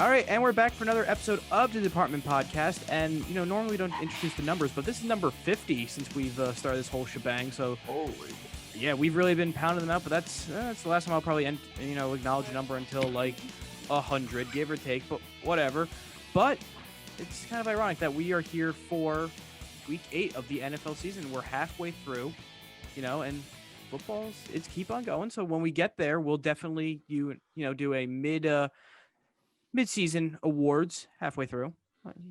All right, and we're back for another episode of the Department Podcast. And, normally we don't introduce the numbers, but this is number 50 since we've started this whole shebang. So, holy. Yeah, we've really been pounding them out, but that's the last time I'll probably, acknowledge a number until, 100, give or take, but whatever. But it's kind of ironic that we are here for week 8 of the NFL season. We're halfway through, and it's keep on going. So when we get there, we'll definitely, do a mid-season awards halfway through,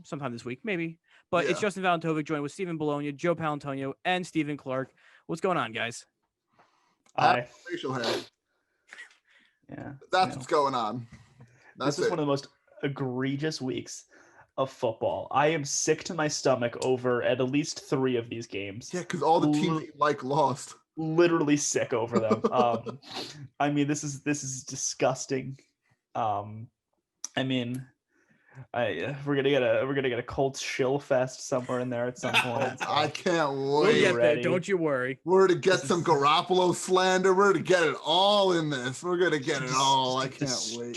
sometime this week, maybe. But It's Justin Valentovic joined with Stephen Bologna, Joe Paolantonio, and Stephen Clark. What's going on, guys? Hi. Facial hair. Yeah. That's what's going on. This is one of the most egregious weeks of football. I am sick to my stomach over at least 3 of these games. Yeah, because all the teams lost. Literally sick over them. This is disgusting. We're gonna get a Colts shill fest somewhere in there at some point. So I can't wait. We'll get there, don't you worry. We're to get some Garoppolo slander. We're to get it all in this. We're gonna get it all. I can't wait.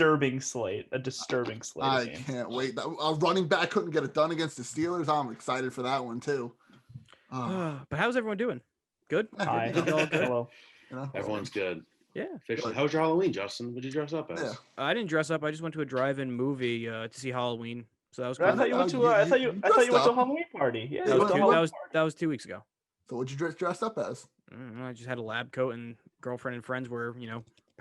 A disturbing slate. I can't wait. A running back couldn't get it done against the Steelers. I'm excited for that one too. But how's everyone doing? Good. Hi. All good? Hello. Everyone's good. Yeah. Officially. How was your Halloween, Justin? What did you dress up as? Yeah. I didn't dress up. I just went to a drive-in movie to see Halloween. So that was cool. I thought you went to I thought you went to a Halloween party. Yeah. That was 2 weeks ago. So what'd you dress up as? I just had a lab coat, and girlfriend and friends were,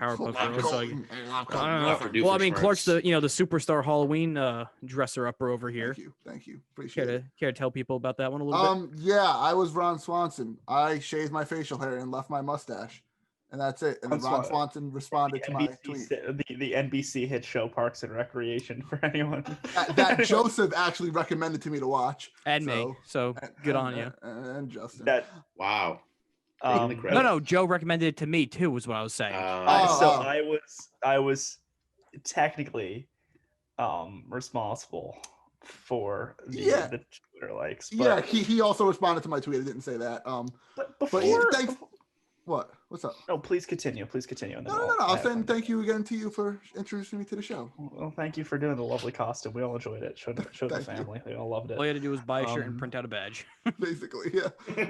Powerpuff Lab Girls. coat. So I don't know. Well, I mean, Clark's the superstar Halloween dresser upper over here. Thank you. Appreciate it. Care to tell people about that one a little bit? Yeah, I was Ron Swanson. I shaved my facial hair and left my mustache. And that's it. And then Ron Swanson responded to my tweet. The NBC hit show Parks and Recreation for anyone. that Joseph actually recommended to me to watch. And me. So good on you. And Justin. Wow. No, Joe recommended it to me too, was what I was saying. I was technically responsible for the Twitter likes. But, he also responded to my tweet. I didn't say that. But before, what? What's up? No, please continue. And then no. I'll say thank you again to you for introducing me to the show. Well, thank you for doing the lovely costume. We all enjoyed it. Showed the family. They all loved it. All you had to do was buy a shirt and print out a badge. Basically, yeah.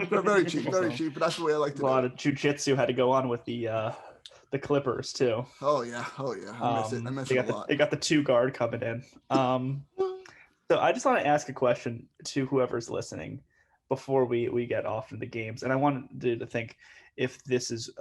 Very cheap, But that's the way I like to do it. A lot of jujitsu had to go on with the Clippers too. Oh yeah. I miss it a lot. They got the 2 guard coming in. So I just want to ask a question to whoever's listening before we get off into the games, and I wanted to think if this is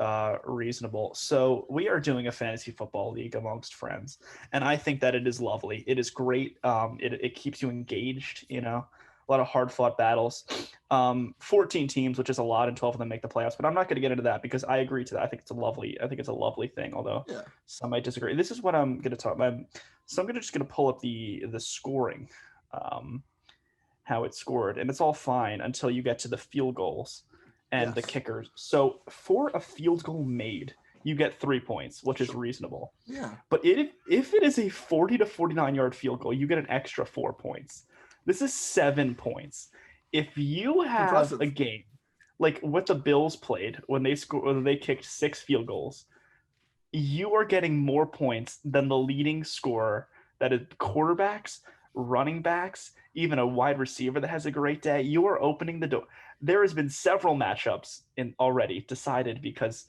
reasonable. So we are doing a fantasy football league amongst friends, and I think that it is lovely. It is great. It keeps you engaged, a lot of hard fought battles. 14 teams, which is a lot, and 12 of them make the playoffs, but I'm not going to get into that because I agree to that. I think it's a lovely thing, although some might disagree. This is what I'm going to talk about. So I'm just going to pull up the scoring, how it's scored, and it's all fine until you get to the field goals and the kickers. So for a field goal made, you get 3 points, which is reasonable. Yeah. But if it is a 40 to 49 yard field goal, you get an extra 4 points. This is 7 points. If you have a game like what the Bills played when they kicked 6 field goals, you are getting more points than the leading scorer, that is quarterbacks, running backs, even a wide receiver that has a great day. You are opening the door. There has been several matchups already decided because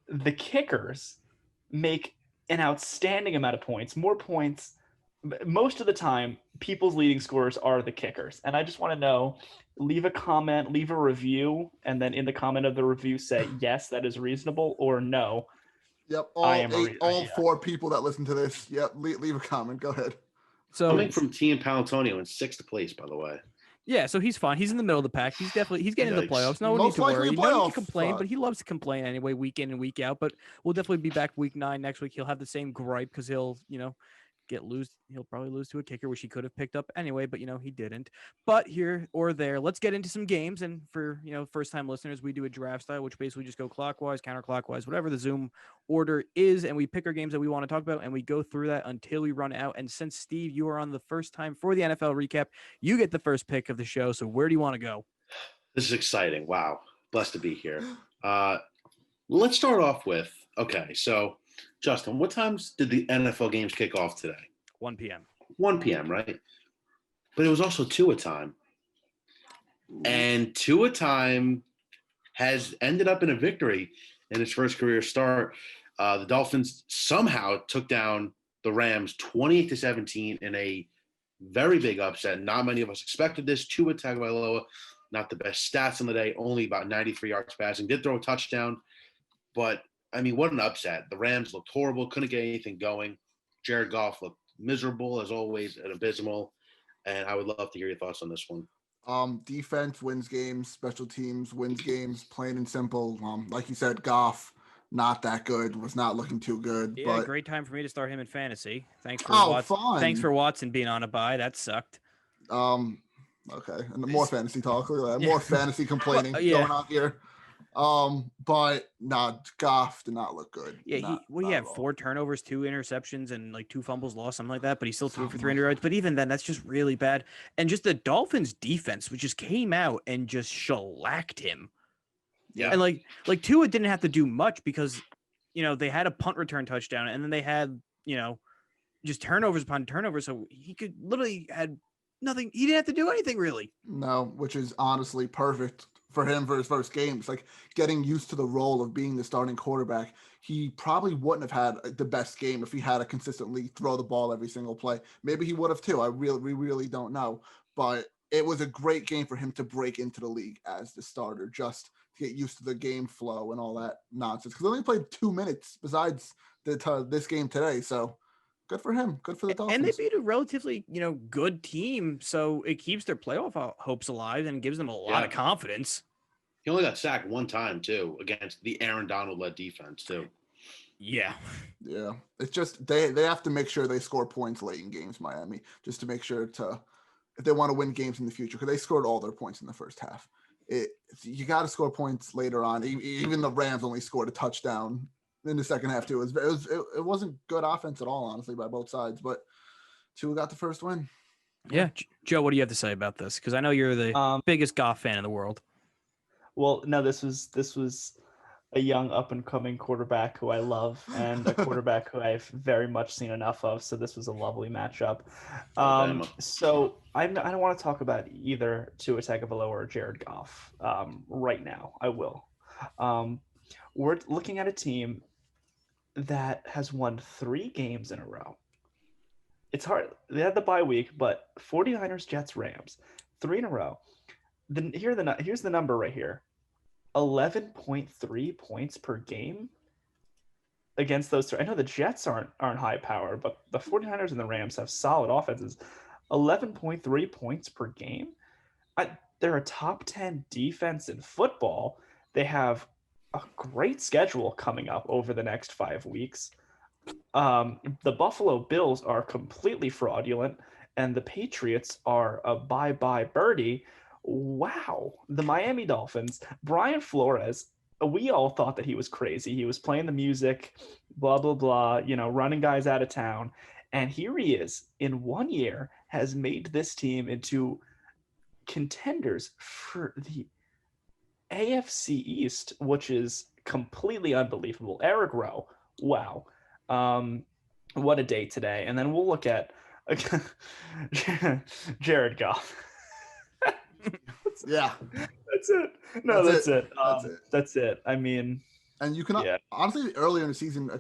the kickers make an outstanding amount of points, more points. Most of the time, people's leading scorers are the kickers. And I just want to know, leave a comment, leave a review, and then in the comment of the review say, yes, that is reasonable, or no. Yep, all 4 people that listen to this, leave a comment. Go ahead. So coming from Team Paolantonio in 6th place, by the way. Yeah, so he's fine. He's in the middle of the pack. He's getting into the playoffs. No one needs to worry. No need to complain, but he loves to complain anyway, week in and week out. But we'll definitely be back week 9 next week. He'll have the same gripe because he'll he'll probably lose to a kicker, which he could have picked up anyway, but he didn't. But here or there, let's get into some games. And for first time listeners, we do a draft style, which basically just go clockwise, counterclockwise, whatever the Zoom order is, and we pick our games that we want to talk about, and we go through that until we run out. And since Steve, you are on the first time for the NFL recap, you get the first pick of the show. So where do you want to go? This is exciting. Wow, blessed to be here. Let's start off with so. Justin, what times did the NFL games kick off today? 1 p.m. 1 p.m., right? But it was also Tua time. And Tua time has ended up in a victory in his first career start. The Dolphins somehow took down the Rams 28-17 in a very big upset. Not many of us expected this. Tua Tagovailoa, not the best stats on the day, only about 93 yards passing. Did throw a touchdown, but, I mean, what an upset. The Rams looked horrible, couldn't get anything going. Jared Goff looked miserable, as always, and abysmal. And I would love to hear your thoughts on this one. Defense wins games, special teams wins games, plain and simple. Like you said, Goff, not that good, was not looking too good. Yeah, but great time for me to start him in fantasy. Thanks for Watson. Fun. Thanks for Watson being on a bye. That sucked. Okay, and more fantasy talk, more fantasy complaining going on here. But Goff did not look good. Yeah, he had 4 turnovers, 2 interceptions, and like 2 fumbles lost, something like that. But he still threw for 300 yards. But even then, that's just really bad. And just the Dolphins' defense, which just came out and just shellacked him. Yeah, and like Tua didn't have to do much because, they had a punt return touchdown, and then they had just turnovers upon turnovers. So he could literally had nothing. He didn't have to do anything really. No, which is honestly perfect for him for his first game. It's like getting used to the role of being the starting quarterback. He probably wouldn't have had the best game if he had to consistently throw the ball every single play. Maybe he would have too. We really don't know. But it was a great game for him to break into the league as the starter, just to get used to the game flow and all that nonsense. Because he only played 2 minutes besides this game today. So good for him. Good for the Dolphins. And they beat a relatively, good team. So it keeps their playoff hopes alive and gives them a lot of confidence. He only got sacked 1 time, too, against the Aaron Donald-led defense, too. Yeah. Yeah. It's just they have to make sure they score points late in games, Miami, just to make sure if they want to win games in the future, because they scored all their points in the first half. You got to score points later on. Even the Rams only scored a touchdown in the second half too. It wasn't good offense at all, honestly, by both sides. But Tua got the first win. Yeah, Joe, what do you have to say about this? Because I know you're the biggest Goff fan in the world. Well, no, this was a young up and coming quarterback who I love, and a quarterback who I've very much seen enough of. So this was a lovely matchup. So I don't want to talk about either Tua Tagovailoa or Jared Goff right now. I will. We're looking at a team that has won 3 games in a row. It's hard. They had the bye week, but 49ers, Jets, Rams, 3 in a row. Here's the number right here. 11.3 points per game against those 3. I know the Jets aren't high power, but the 49ers and the Rams have solid offenses. 11.3 points per game. They're a top 10 defense in football. They have a great schedule coming up over the next 5 weeks. The Buffalo Bills are completely fraudulent, and the Patriots are a bye-bye birdie. Wow. The Miami Dolphins, Brian Flores, we all thought that he was crazy. He was playing the music, blah, blah, blah, running guys out of town. And here he is, in 1 year, has made this team into contenders for the AFC East, which is completely unbelievable. Eric Rowe, wow. What a day today. And then we'll look at Jared Goff. Yeah. That's it. No, that's it. That's it. I mean, and you can honestly earlier in the season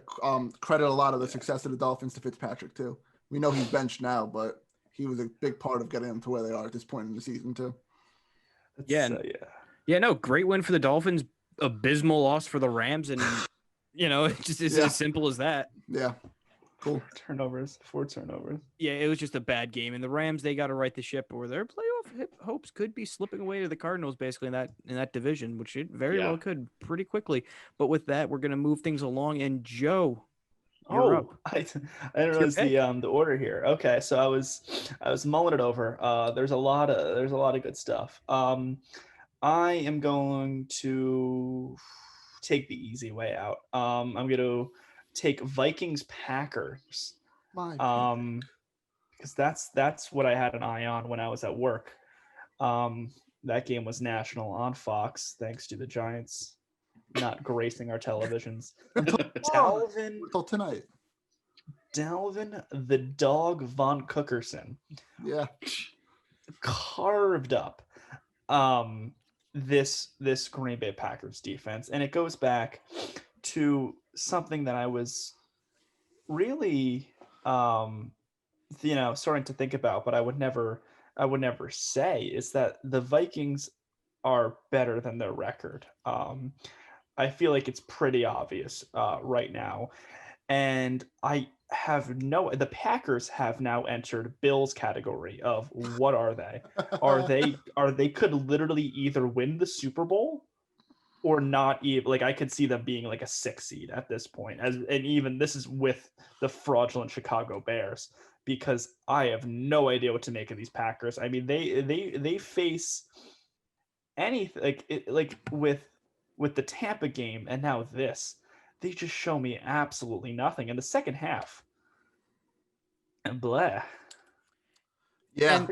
credit a lot of the success of the Dolphins to Fitzpatrick too. We know he's benched now, but he was a big part of getting them to where they are at this point in the season too. No, great win for the Dolphins. Abysmal loss for the Rams, and it's just as simple as that. Yeah. Cool. 4 turnovers. Yeah, it was just a bad game. And the Rams, they got to right the ship, or their playoff hopes could be slipping away to the Cardinals, basically in that division, which it very well could pretty quickly. But with that, we're going to move things along. And Joe, you're up. I didn't realize the order here. Okay, so I was mulling it over. There's a lot of good stuff. I am going to take the easy way out. I'm going to take Vikings Packers, because that's what I had an eye on when I was at work. That game was national on Fox, thanks to the Giants not gracing our televisions. Until tonight. Dalvin the Dog Von Cookerson. Yeah. Carved up this Green Bay Packers defense. And it goes back to something that I was really starting to think about, but I would never say, is that the Vikings are better than their record. I feel like it's pretty obvious right now. And the Packers have now entered Bill's category of what are they? They could literally either win the Super Bowl or not even. Like, I could see them being like a 6 seed at this point. And even this is with the fraudulent Chicago Bears, because I have no idea what to make of these Packers. I mean, they face anything like with the Tampa game, and now this. They just show me absolutely nothing in the second half. And blah. Yeah.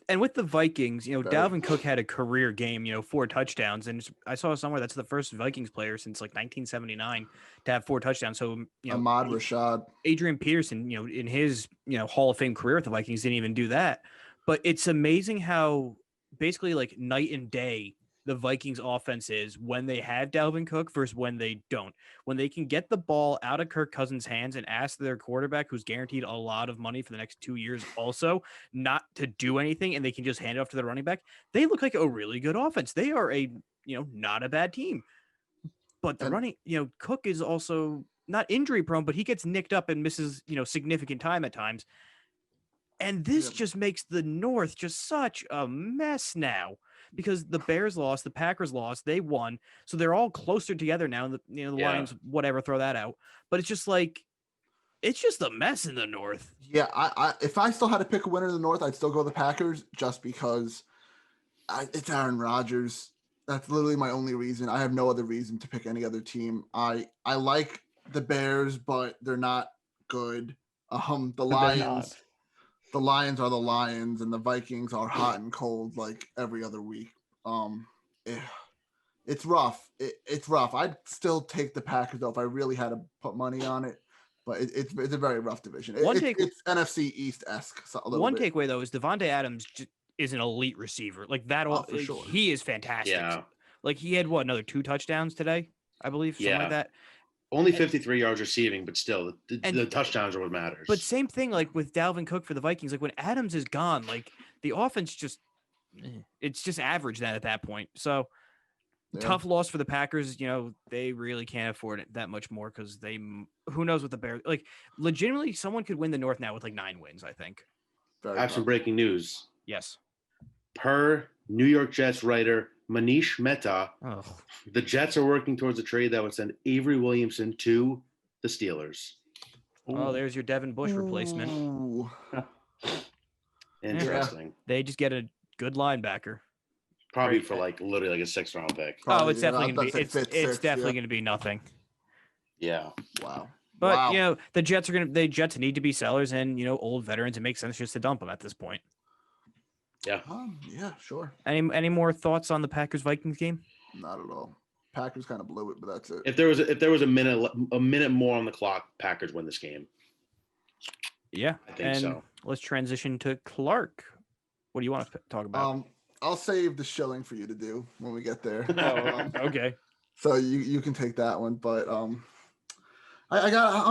And with the Vikings, Dalvin Cook had a career game, 4 touchdowns, and I saw somewhere that's the first Vikings player since like 1979 to have 4 touchdowns. So Ahmad Rashad, Adrian Peterson, in his Hall of Fame career with the Vikings didn't even do that. But it's amazing how basically like night and day the Vikings offense is when they have Dalvin Cook versus when they don't. When they can get the ball out of Kirk Cousins' hands and ask their quarterback, who's guaranteed a lot of money for the next 2 years also, not to do anything, and they can just hand it off to the running back, they look like a really good offense. They are a, not a bad team. But Cook is also not injury prone, but he gets nicked up and misses, significant time at times. And this just makes the North just such a mess now, because the Bears lost, the Packers lost, they won. So they're all closer together now. The Lions, whatever, throw that out. But it's just like, it's just a mess in the North. Yeah, I if I still had to pick a winner in the North, I'd still go the Packers, just because it's Aaron Rodgers. That's literally my only reason. I have no other reason to pick any other team. I like the Bears, but they're not good. The Lions. The Lions are the Lions, and the Vikings are hot and cold like every other week. It's rough. It's rough. I'd still take the Packers though if I really had to put money on it. But it's a very rough division. It's NFC East-esque. One takeaway though is Devontae Adams is an elite receiver. Like that. For sure. He is fantastic. Yeah. Like he had another 2 touchdowns today, I believe, something like that. Only 53 yards receiving, but still, the touchdowns are what matters. But same thing, like with Dalvin Cook for the Vikings, like when Adams is gone, like the offense it's just average then at that point. So tough loss for the Packers. They really can't afford it that much more, because who knows what the Bears, like legitimately someone could win the North now with like 9 wins, I think. I have some breaking news. Yes. Per New York Jets writer Manish Mehta, the Jets are working towards a trade that would send Avery Williamson to the Steelers. Oh, there's your Devin Bush replacement. Interesting. Yeah. They just get a good linebacker. Probably for literally like a 6th round pick. It's definitely going to be it's definitely going to be nothing. Yeah. Wow. But the Jets need to be sellers, and old veterans. It makes sense just to dump them at this point. Yeah. Yeah, sure. Any more thoughts on the Packers Vikings game? Not at all. Packers kind of blew it, but that's it. If there was a minute more on the clock, Packers win this game. Yeah, I think so. Let's transition to Clark. What do you want to talk about? I'll save the shilling for you to do when we get there. Okay. So you can take that one, but I'm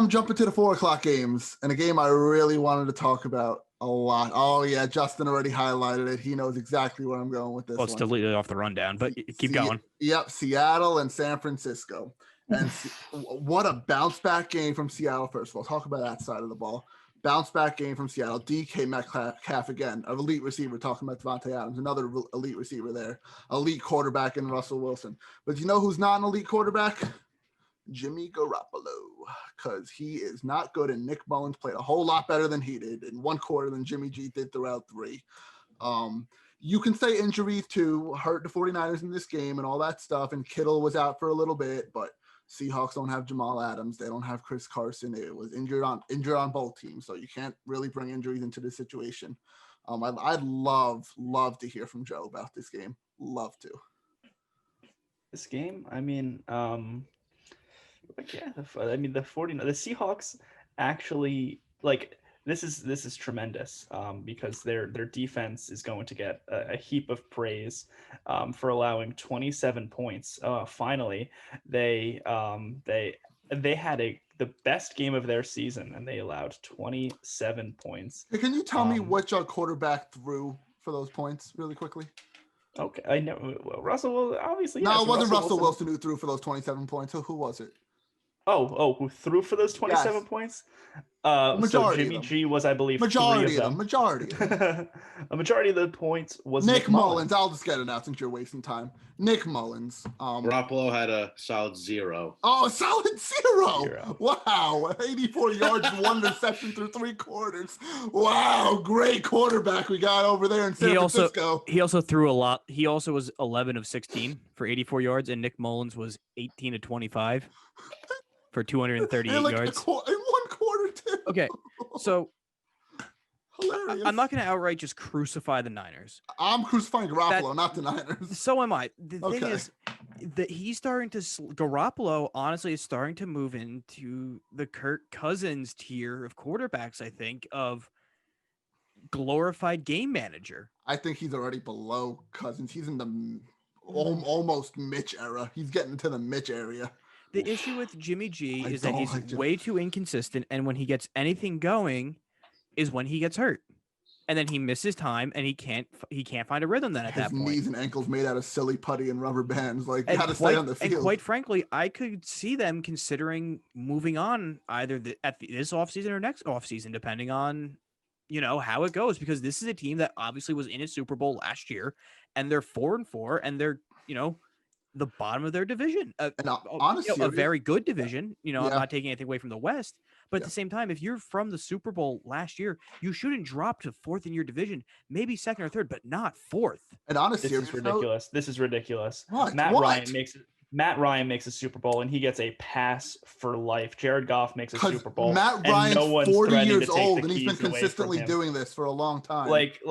jumping to the 4:00 games, and a game I really wanted to talk about a lot. Oh yeah, Justin already highlighted it. He knows exactly where I'm going with this. Well, it's deleted off the rundown, but keep going. Yep, Seattle and San Francisco, and what a bounce back game from Seattle. First of all, talk about that side of the ball. Bounce back game from Seattle. DK Metcalf again, an elite receiver. Talking about Devontae Adams, another elite receiver there. Elite quarterback in Russell Wilson. But you know who's not an elite quarterback? Jimmy Garoppolo, because he is not good, and Nick Mullins played a whole lot better than he did in 1 quarter than Jimmy G did throughout 3. You can say injuries too hurt the 49ers in this game and all that stuff, and Kittle was out for a little bit, but Seahawks don't have Jamal Adams. They don't have Chris Carson. It was injured on both teams, so you can't really bring injuries into this situation. I'd love to hear from Joe about this game. Love to. This game, I mean, the 49, the Seahawks, actually like this is tremendous because their defense is going to get a heap of praise for allowing 27 points. Finally, they had the best game of their season and they allowed 27 points. Hey, can you tell me which quarterback threw for those points really quickly? Okay, I know Russell. Obviously, no, yes, it wasn't Russell Wilson who threw for those 27 points. Who was it? Who threw for those 27 points? So Jimmy G was, I believe, majority of them. Majority of them. A majority of the points was Nick Mullins. I'll just get it out since you're wasting time. Nick Mullins. Garoppolo had a solid 0. Oh, a solid 0. Wow. 84 yards, 1 interception through 3 quarters. Wow. Great quarterback we got over there in San Francisco. He also threw a lot. He also was 11 of 16 for 84 yards, and Nick Mullins was 18 of 25 for 238 yards. In 1 quarter, too. Okay. So hilarious. I'm not going to outright just crucify the Niners. I'm crucifying Garoppolo, not the Niners. So am I. The thing is that he's starting to Garoppolo honestly is starting to move into the Kirk Cousins tier of quarterbacks, I think, of glorified game manager. I think he's already below Cousins. He's in the almost Mitch era. He's getting to the Mitch area. The issue with Jimmy G is that he's way too inconsistent, and when he gets anything going is when he gets hurt. And then he misses time and he can't find a rhythm then at that point. His knees and ankles made out of silly putty and rubber bands. Like, how to stay on the field. And quite frankly, I could see them considering moving on either this offseason or next offseason, depending on, how it goes, because this is a team that obviously was in a Super Bowl last year and they're 4-4 and they're, the bottom of their division. Honestly, a very good division. I'm not taking anything away from the West, but at the same time, if you're from the Super Bowl last year, you shouldn't drop to 4th in your division, maybe 2nd or 3rd, but not 4th. And honestly, this is ridiculous. This is ridiculous. What? Matt Ryan makes a Super Bowl and he gets a pass for life. Jared Goff makes a Super Bowl. Matt Ryan's 40 years old and he's been consistently doing this for a long time. Like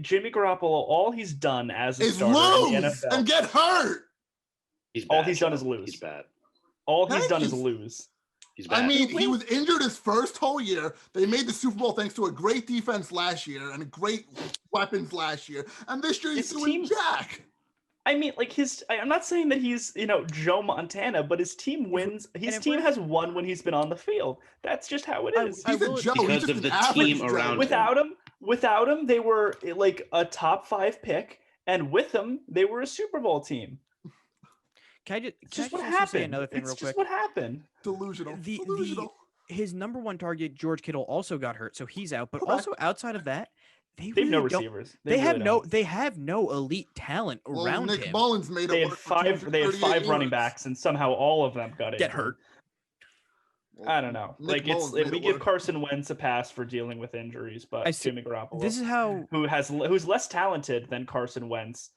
Jimmy Garoppolo, all he's done as a starter lose in the NFL and get hurt. All he's done is lose. He's bad. All he's done is lose. He's bad. I mean, he was injured his first whole year. They made the Super Bowl thanks to a great defense last year and great weapons last year. And this year he's doing jack. I mean, I'm not saying that he's, Joe Montana, but his team wins. His team has won when he's been on the field. That's just how it is. He's a Joe. Because of the team around him. Without him, they were like a top 5 pick. And with him, they were a Super Bowl team. Can I just say another thing real quick? Just what happened. Delusional. His number 1 target, George Kittle, also got hurt, so he's out. But also outside of that, they have no receivers. They have no elite talent around Nick him. Mullins made they had 5 running backs, and somehow all of them got hurt. I don't know. We give Carson Wentz a pass for dealing with injuries, but Jimmy Garoppolo, who's less talented than Carson Wentz,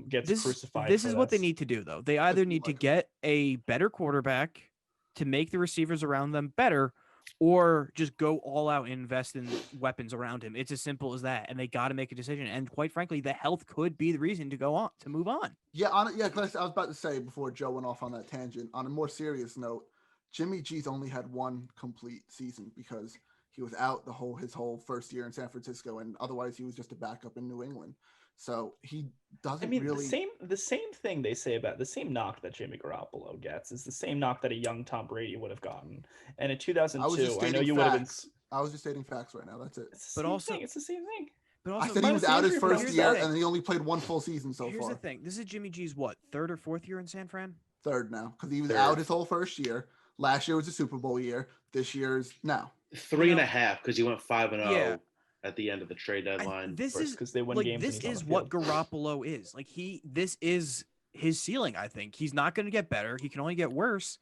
gets crucified. This is what they need to do, though. They either need to get a better quarterback to make the receivers around them better, or just go all out and invest in weapons around him. It's as simple as that, and they got to make a decision. And quite frankly, the health could be the reason to move on. Yeah, I was about to say before Joe went off on that tangent. On a more serious note, Jimmy G's only had 1 complete season because he was out his whole first year in San Francisco, and otherwise he was just a backup in New England. So he doesn't really. The same thing they say about the same knock that Jimmy Garoppolo gets is the same knock that a young Tom Brady would have gotten. And in 2002, I know you would have been. I was just stating facts right now. That's it. It's the same thing. But also, I said he was out his first year, and he only played 1 full season so far. Here's the thing: this is Jimmy G's 3rd or 4th year in San Fran? 3rd now, because he was out his whole first year. Last year was a Super Bowl year. This year's now 3.5 because he went 5-0. At the end of the trade deadline. This is what Garoppolo is. This is his ceiling, I think. He's not going to get better. He can only get worse.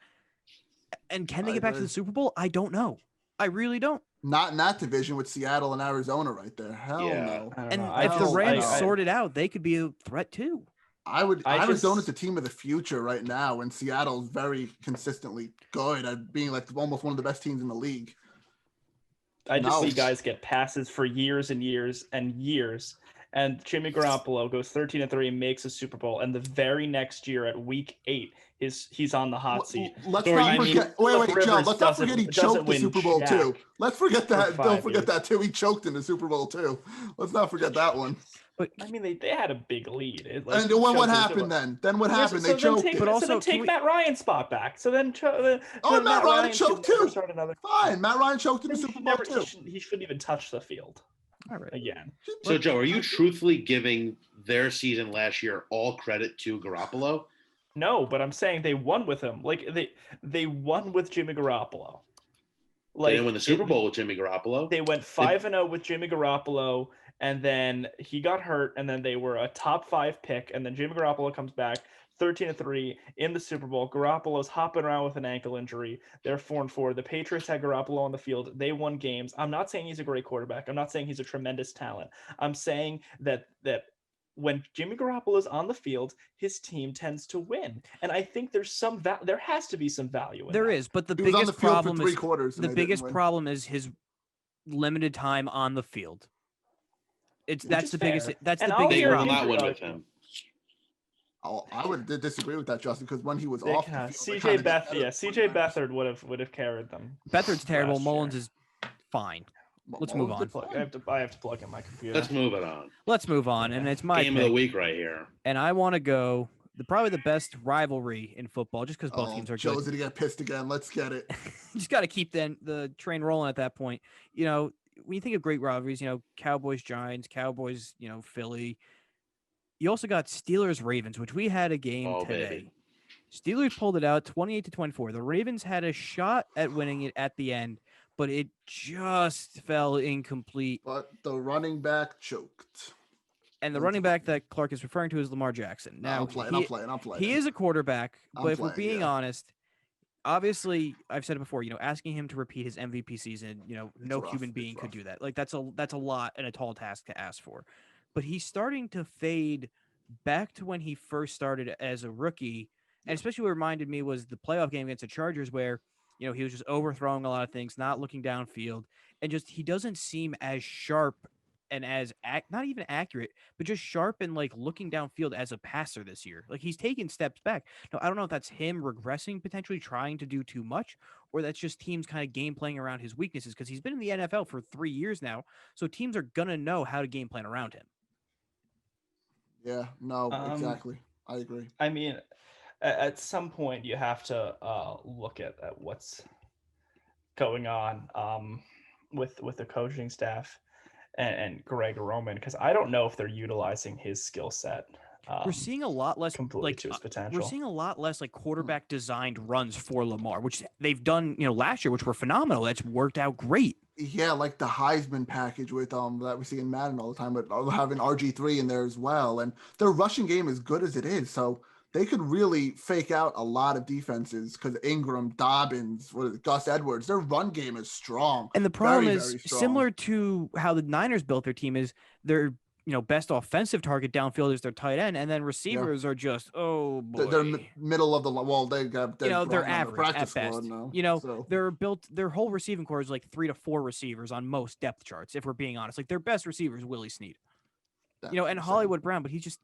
And can they get back to the Super Bowl? I don't know. I really don't. Not in that division with Seattle and Arizona right there. Hell no. And if the Rams sort it out, they could be a threat too. Arizona's the team of the future right now, and Seattle's very consistently good at being almost one of the best teams in the league. I just see guys get passes for years and years and years, and Jimmy Garoppolo goes 13-3, makes a Super Bowl, and the very next year at Week 8, he's on the hot seat. Let's not forget. Wait, Joe. Let's not forget he choked the Super Bowl too. Let's forget that. Don't forget that too. He choked in the Super Bowl too. Let's not forget that one. But I mean, they had a big lead. And what happened then? Then what happened? They choked. But also, take Matt Ryan's spot back. So then, Matt Ryan choked too. Fine, Matt Ryan choked in the Super Bowl too. He shouldn't even touch the field. All right. Again. So Joe, are you truthfully giving their season last year all credit to Garoppolo? No, but I'm saying they won with him. Like they won with Jimmy Garoppolo. Like, they didn't win the Super Bowl with Jimmy Garoppolo. They went 5-0 with Jimmy Garoppolo, and then he got hurt, and then they were a top 5 pick, and then Jimmy Garoppolo comes back 13-3 in the Super Bowl. Garoppolo's hopping around with an ankle injury. They're 4-4. The Patriots had Garoppolo on the field. They won games. I'm not saying he's a great quarterback. I'm not saying he's a tremendous talent. I'm saying that when Jimmy Garoppolo's on the field, his team tends to win, and I think there's there has to be some value in there is, but the biggest problem is the biggest problem is his limited time on the field. That's the biggest problem. They will not win with him. I would disagree with that, Justin, because when he was off the field, CJ Beathard would have carried them. Beathard's terrible. Mullins is fine. Let's move on. I have to plug in my computer. Let's move it on. Let's move on, and it's my game of the week right here. And I want to go probably the best rivalry in football, just because both teams are good. Joe's gonna get pissed again. Let's get it. Just got to keep the train rolling at that point. You know, when you think of great rivalries, you know, Cowboys, Giants, Cowboys, you know, Philly. You also got Steelers, Ravens, which we had a game today. Baby. Steelers pulled it out 28-24. The Ravens had a shot at winning it at the end, but it just fell incomplete. But the running back choked. And the running back that Clark is referring to is Lamar Jackson. Now, I'm playing. He is a quarterback, but if we're being honest, obviously, I've said it before, you know, asking him to repeat his MVP season, you know, no human being could do that. Like, that's a lot and a tall task to ask for. But he's starting to fade back to when he first started as a rookie. And especially what reminded me was the playoff game against the Chargers where, you know, he was just overthrowing a lot of things, not looking downfield, and just he doesn't seem as sharp and as not even accurate, but just sharp and like looking downfield as a passer this year. Like he's taken steps back. Now, I don't know if that's him regressing, potentially trying to do too much, or that's just teams kind of game playing around his weaknesses because he's been in the NFL for 3 years now. So teams are going to know how to game plan around him. Yeah, no, exactly. I agree. I mean, at some point you have to look at what's going on with the coaching staff and Greg Roman, because I don't know if they're utilizing his skill set. We're seeing a lot less completely to his potential. We're seeing a lot less like quarterback designed runs for Lamar, which they've done, you know, last year, which were phenomenal. That's worked out great. Yeah, like the Heisman package with that we see in Madden all the time, but having RG3 in there as well, and their rushing game is good as it is, so they could really fake out a lot of defenses because Ingram, Dobbins, Gus Edwards, their run game is strong. And the problem is similar to how the Niners built their team is their best offensive target downfield is their tight end, and then receivers are just they're middle of the they got they're average at best. Their whole receiving core is like 3 to 4 receivers on most depth charts. If we're being honest, like their best receiver is Willie Snead, and Hollywood Brown, but he's just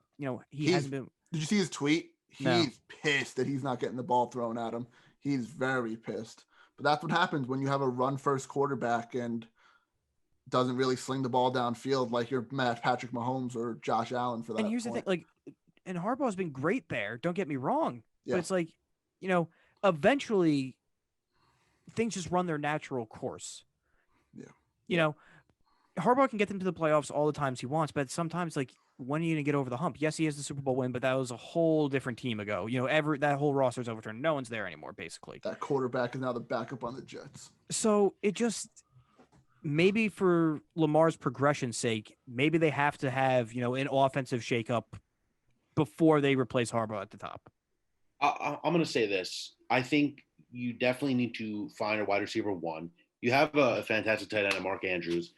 he hasn't been. Did you see his tweet? He's pissed that he's not getting the ball thrown at him. He's very pissed. But that's what happens when you have a run-first quarterback and doesn't really sling the ball downfield like your Patrick Mahomes or Josh Allen for that. And here's the thing, and Harbaugh's been great there. Don't get me wrong. Yeah. But it's like, eventually things just run their natural course. Yeah. Harbaugh can get them to the playoffs all the times he wants, but sometimes when are you going to get over the hump? Yes, he has the Super Bowl win, but that was a whole different team ago. That whole roster's overturned. No one's there anymore, basically. That quarterback is now the backup on the Jets. So it just, maybe for Lamar's progression's sake, maybe they have to have, an offensive shakeup before they replace Harbaugh at the top. I'm going to say this. I think you definitely need to find a wide receiver one. You have a fantastic tight end in Mark Andrews.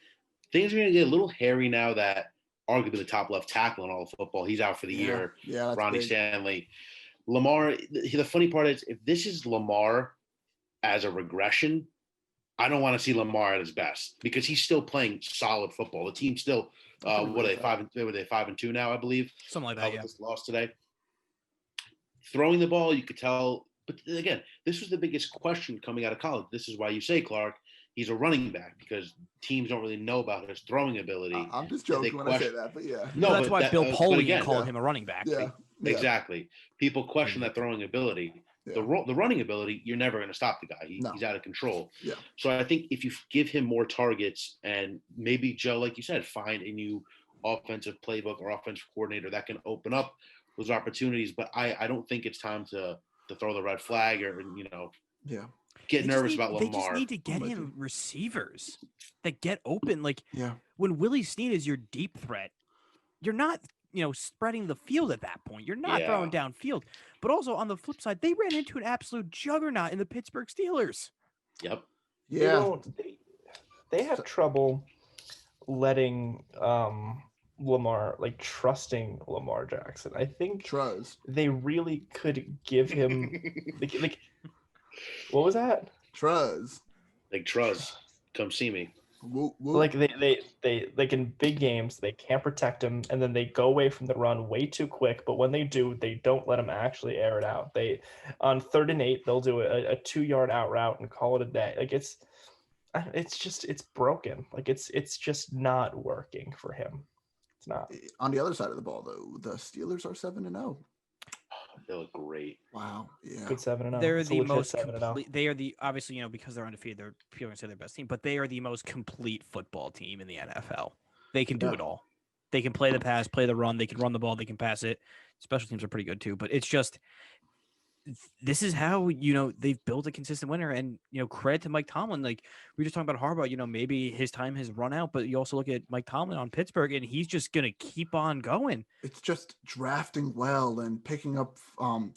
Things are going to get a little hairy now that arguably the top left tackle in all of football, he's out for the year. Yeah, Ronnie Stanley. Lamar, the funny part is, if this is Lamar as a regression, I don't want to see Lamar at his best because he's still playing solid football. The team's still what are they 5-2 now, I believe. Something like that. Yeah. This loss today. Throwing the ball, you could tell. But again, this was the biggest question coming out of college. This is why you say, Clark, he's a running back because teams don't really know about his throwing ability. I'm just joking when I say that, but yeah. No, that's why Bill Polian called him a running back. Yeah. Exactly. People question that throwing ability. Yeah. The running ability, you're never going to stop the guy. He's out of control. Yeah. So I think if you give him more targets and maybe, Joe, like you said, find a new offensive playbook or offensive coordinator that can open up those opportunities. But I don't think it's time to throw the red flag or, get nervous about Lamar. They just need to get him receivers that get open. Like when Willie Snead is your deep threat, you're not spreading the field at that point. You're not throwing downfield. But also on the flip side, they ran into an absolute juggernaut in the Pittsburgh Steelers. Yep. Yeah. They have trouble letting Lamar, like trusting Lamar Jackson. I think they really could give him like what was that? Truz. Like Truz, come see me. Woo, woo. Like they like in big games they can't protect him and then they go away from the run way too quick, but when they do, they don't let him actually air it out. They on 3rd and 8 they'll do a 2-yard out route and call it a day. Like it's broken. Like it's just not working for him. It's not. On the other side of the ball though, the Steelers are 7-0. They look great. Wow. Yeah. Good 7-0. They're the most complete. They are the obviously because they're undefeated. They're people gonna say their best team, but they are the most complete football team in the NFL. They can do it all. They can play the pass, play the run. They can run the ball. They can pass it. Special teams are pretty good too. But it's just this is how they've built a consistent winner. And credit to Mike Tomlin. Like we were just talking about Harbaugh. Maybe his time has run out, but you also look at Mike Tomlin on Pittsburgh, and he's just gonna keep on going. It's just drafting well and picking up,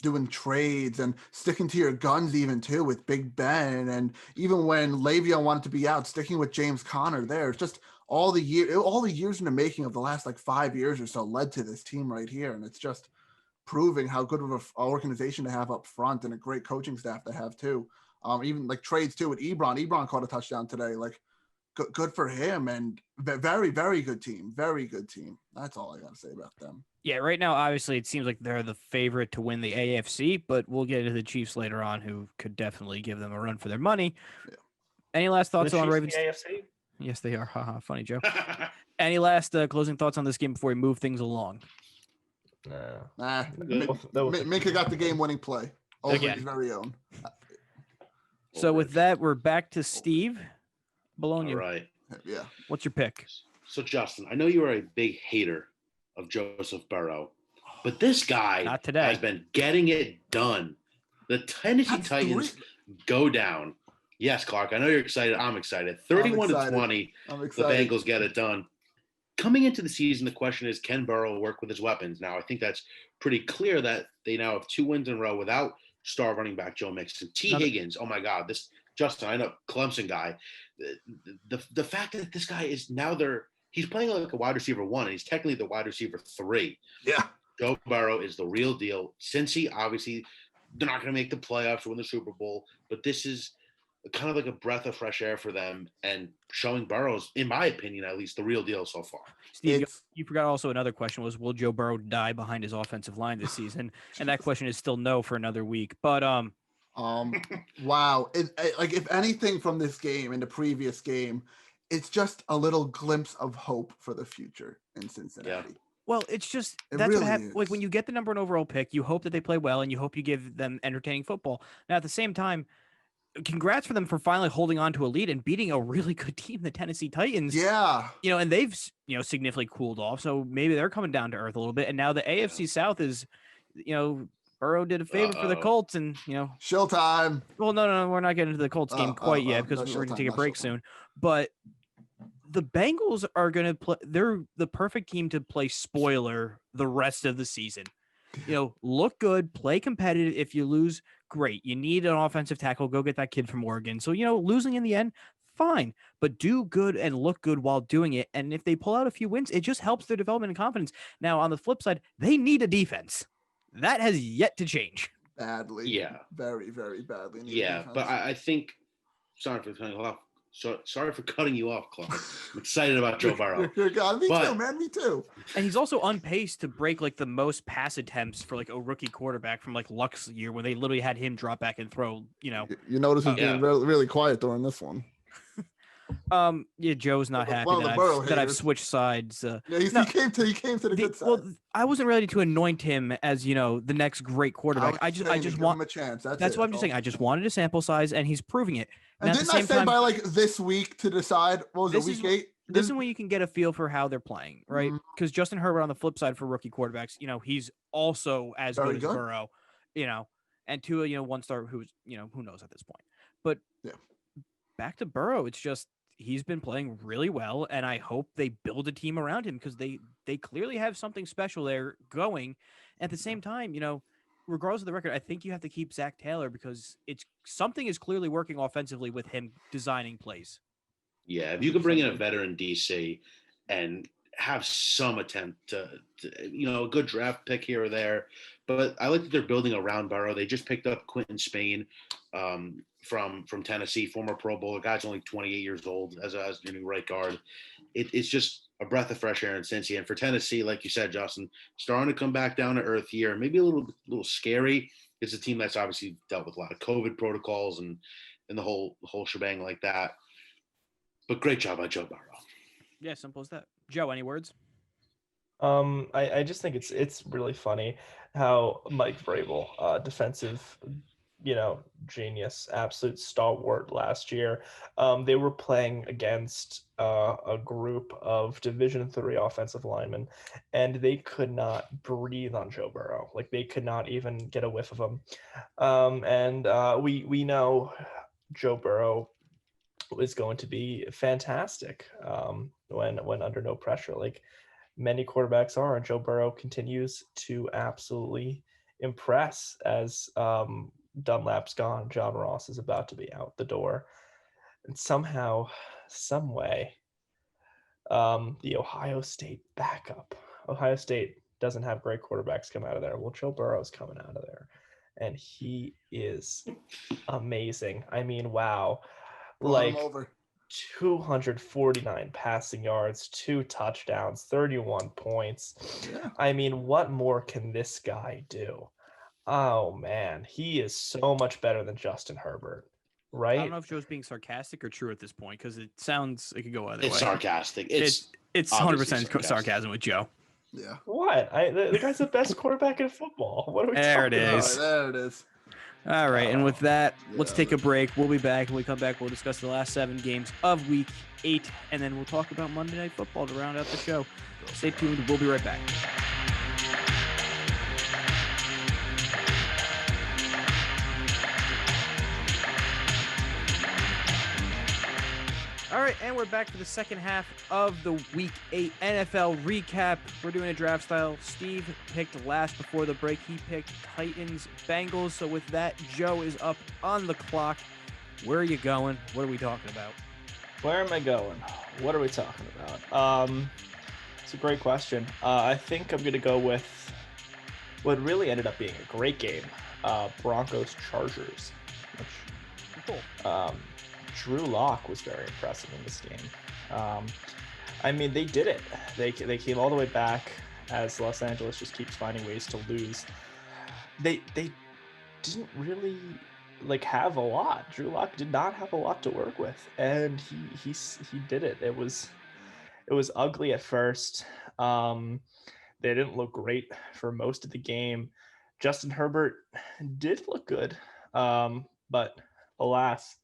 doing trades and sticking to your guns even too with Big Ben, and even when Le'Veon wanted to be out, sticking with James Conner there. It's just all the years in the making of the last 5 years or so led to this team right here, and it's just proving how good of an organization to have up front and a great coaching staff to have too. Even like trades too with Ebron. Ebron caught a touchdown today. Like good for him, and very, very good team. Very good team. That's all I got to say about them. Yeah, right now, obviously, it seems like they're the favorite to win the AFC, but we'll get into the Chiefs later on, who could definitely give them a run for their money. Yeah. Any last thoughts on Ravens? The AFC? Yes, they are. Haha, funny, Joe. Any last closing thoughts on this game before we move things along? Nah. Minka got the game-winning play. His very own. So with that, we're back to Steve. Bologna. All right. Yeah. What's your pick? So, Justin, I know you are a big hater of Joseph Burrow, but this guy has been getting it done. The Tennessee Titans go down. Yes, Clark, I know you're excited. I'm excited. 31-20. I'm excited. The Bengals get it done. Coming into the season, the question is, can Burrow work with his weapons? Now, I think that's pretty clear that they now have 2 wins in a row without star running back Joe Mixon. Higgins, oh my God, this Justin, I know, Clemson guy. The fact that this guy is now he's playing like a wide receiver 1, and he's technically the wide receiver 3. Yeah. Joe Burrow is the real deal. Cincy, obviously, they're not going to make the playoffs or win the Super Bowl, but this is kind of like a breath of fresh air for them, and showing Burrow's, in my opinion, at least the real deal so far. Steve, you forgot also another question was, will Joe Burrow die behind his offensive line this season? And that question is still no for another week. But wow. Like if anything from this game and the previous game, it's just a little glimpse of hope for the future in Cincinnati. Yeah. Well, it's just that's really what happens. Like when you get the number 1 overall pick, you hope that they play well, and you hope you give them entertaining football. Now, at the same time, congrats for them for finally holding on to a lead and beating a really good team, the Tennessee Titans. Yeah. And they've, significantly cooled off. So maybe they're coming down to earth a little bit. And now the AFC South is, Burrow did a favor for the Colts and, Showtime. Well, no, we're not getting into the Colts game quite yet because we're going to take a break soon. But the Bengals are going to play. They're the perfect team to play spoiler the rest of the season. Look good, play competitive. If you lose, great. You need an offensive tackle. Go get that kid from Oregon. So, losing in the end, fine. But do good and look good while doing it. And if they pull out a few wins, it just helps their development and confidence. Now, on the flip side, they need a defense. That has yet to change. Badly. Yeah. Very, very badly. Yeah, but I think, sorry for cutting off, So sorry for cutting you off, Clark. I'm excited about Joe Burrow. Me too, man. Me too. And he's also on pace to break like the most pass attempts for like a rookie quarterback from like Luck's year, when they literally had him drop back and throw. You notice he's being really, really quiet during this one. Yeah, Joe's not happy that I've switched sides. He came to the good side. Well, I wasn't ready to anoint him as the next great quarterback. I just want him a chance. That's what I'm just saying. I just wanted a sample size, and he's proving it. And didn't I say by like this week to decide? What was it, week 8? This is when you can get a feel for how they're playing, right? Because Justin Herbert, on the flip side, for rookie quarterbacks, he's also as good as Burrow, and Tua, one star who's, who knows at this point. But back to Burrow, it's just he's been playing really well, and I hope they build a team around him, because they clearly have something special there going. At the same time, regardless of the record, I think you have to keep Zach Taylor, because something is clearly working offensively with him designing plays. Yeah, if you can bring in a veteran DC and have some attempt to a good draft pick here or there. But I like that they're building around Burrow. They just picked up Quentin Spain from Tennessee, former Pro Bowler. Guy's only 28 years old as a new right guard. It's just a breath of fresh air in Cincy. And for Tennessee, like you said, Justin, starting to come back down to earth here. Maybe a little scary. It's a team that's obviously dealt with a lot of COVID protocols and the whole shebang like that. But great job by Joe Burrow. Yeah, simple as that. Joe, any words? I just think it's really funny how Mike Vrabel, defensive, genius, absolute stalwart last year. They were playing against a group of Division III offensive linemen, and they could not breathe on Joe Burrow. Like, they could not even get a whiff of him. We know Joe Burrow is going to be fantastic when under no pressure, like many quarterbacks are, and Joe Burrow continues to absolutely impress as Dunlap's gone. John Ross is about to be out the door, and somehow, some way, the Ohio State backup. Ohio State doesn't have great quarterbacks come out of there. Well, Joe Burrow's coming out of there, and he is amazing. I mean, wow. Like 249 passing yards, 2 touchdowns, 31 points. Yeah. I mean, what more can this guy do? Oh, man, he is so much better than Justin Herbert, right? I don't know if Joe's being sarcastic or true at this point, because it could go either way. It's sarcastic. It's 100% sarcasm with Joe. Yeah. What? The guy's the best quarterback in football. What are we talking about? There it is. All right, and with that, let's take a break. We'll be back. When we come back, we'll discuss the last 7 games of Week 8, and then we'll talk about Monday Night Football to round out the show. Stay tuned. We'll be right back. All right, and we're back for the second half of the Week 8 NFL recap. We're doing a draft style. Steve picked last before the break. He picked Titans, Bengals. So with that, Joe is up on the clock. Where are you going? What are we talking about? Where am I going? What are we talking about? It's a great question. I think I'm going to go with what really ended up being a great game, Broncos-Chargers. Cool. Drew Lock was very impressive in this game. I mean, they did it. They came all the way back as Los Angeles just keeps finding ways to lose. They didn't really have a lot. Drew Lock did not have a lot to work with, and he did it. It was ugly at first. They didn't look great for most of the game. Justin Herbert did look good, but alas,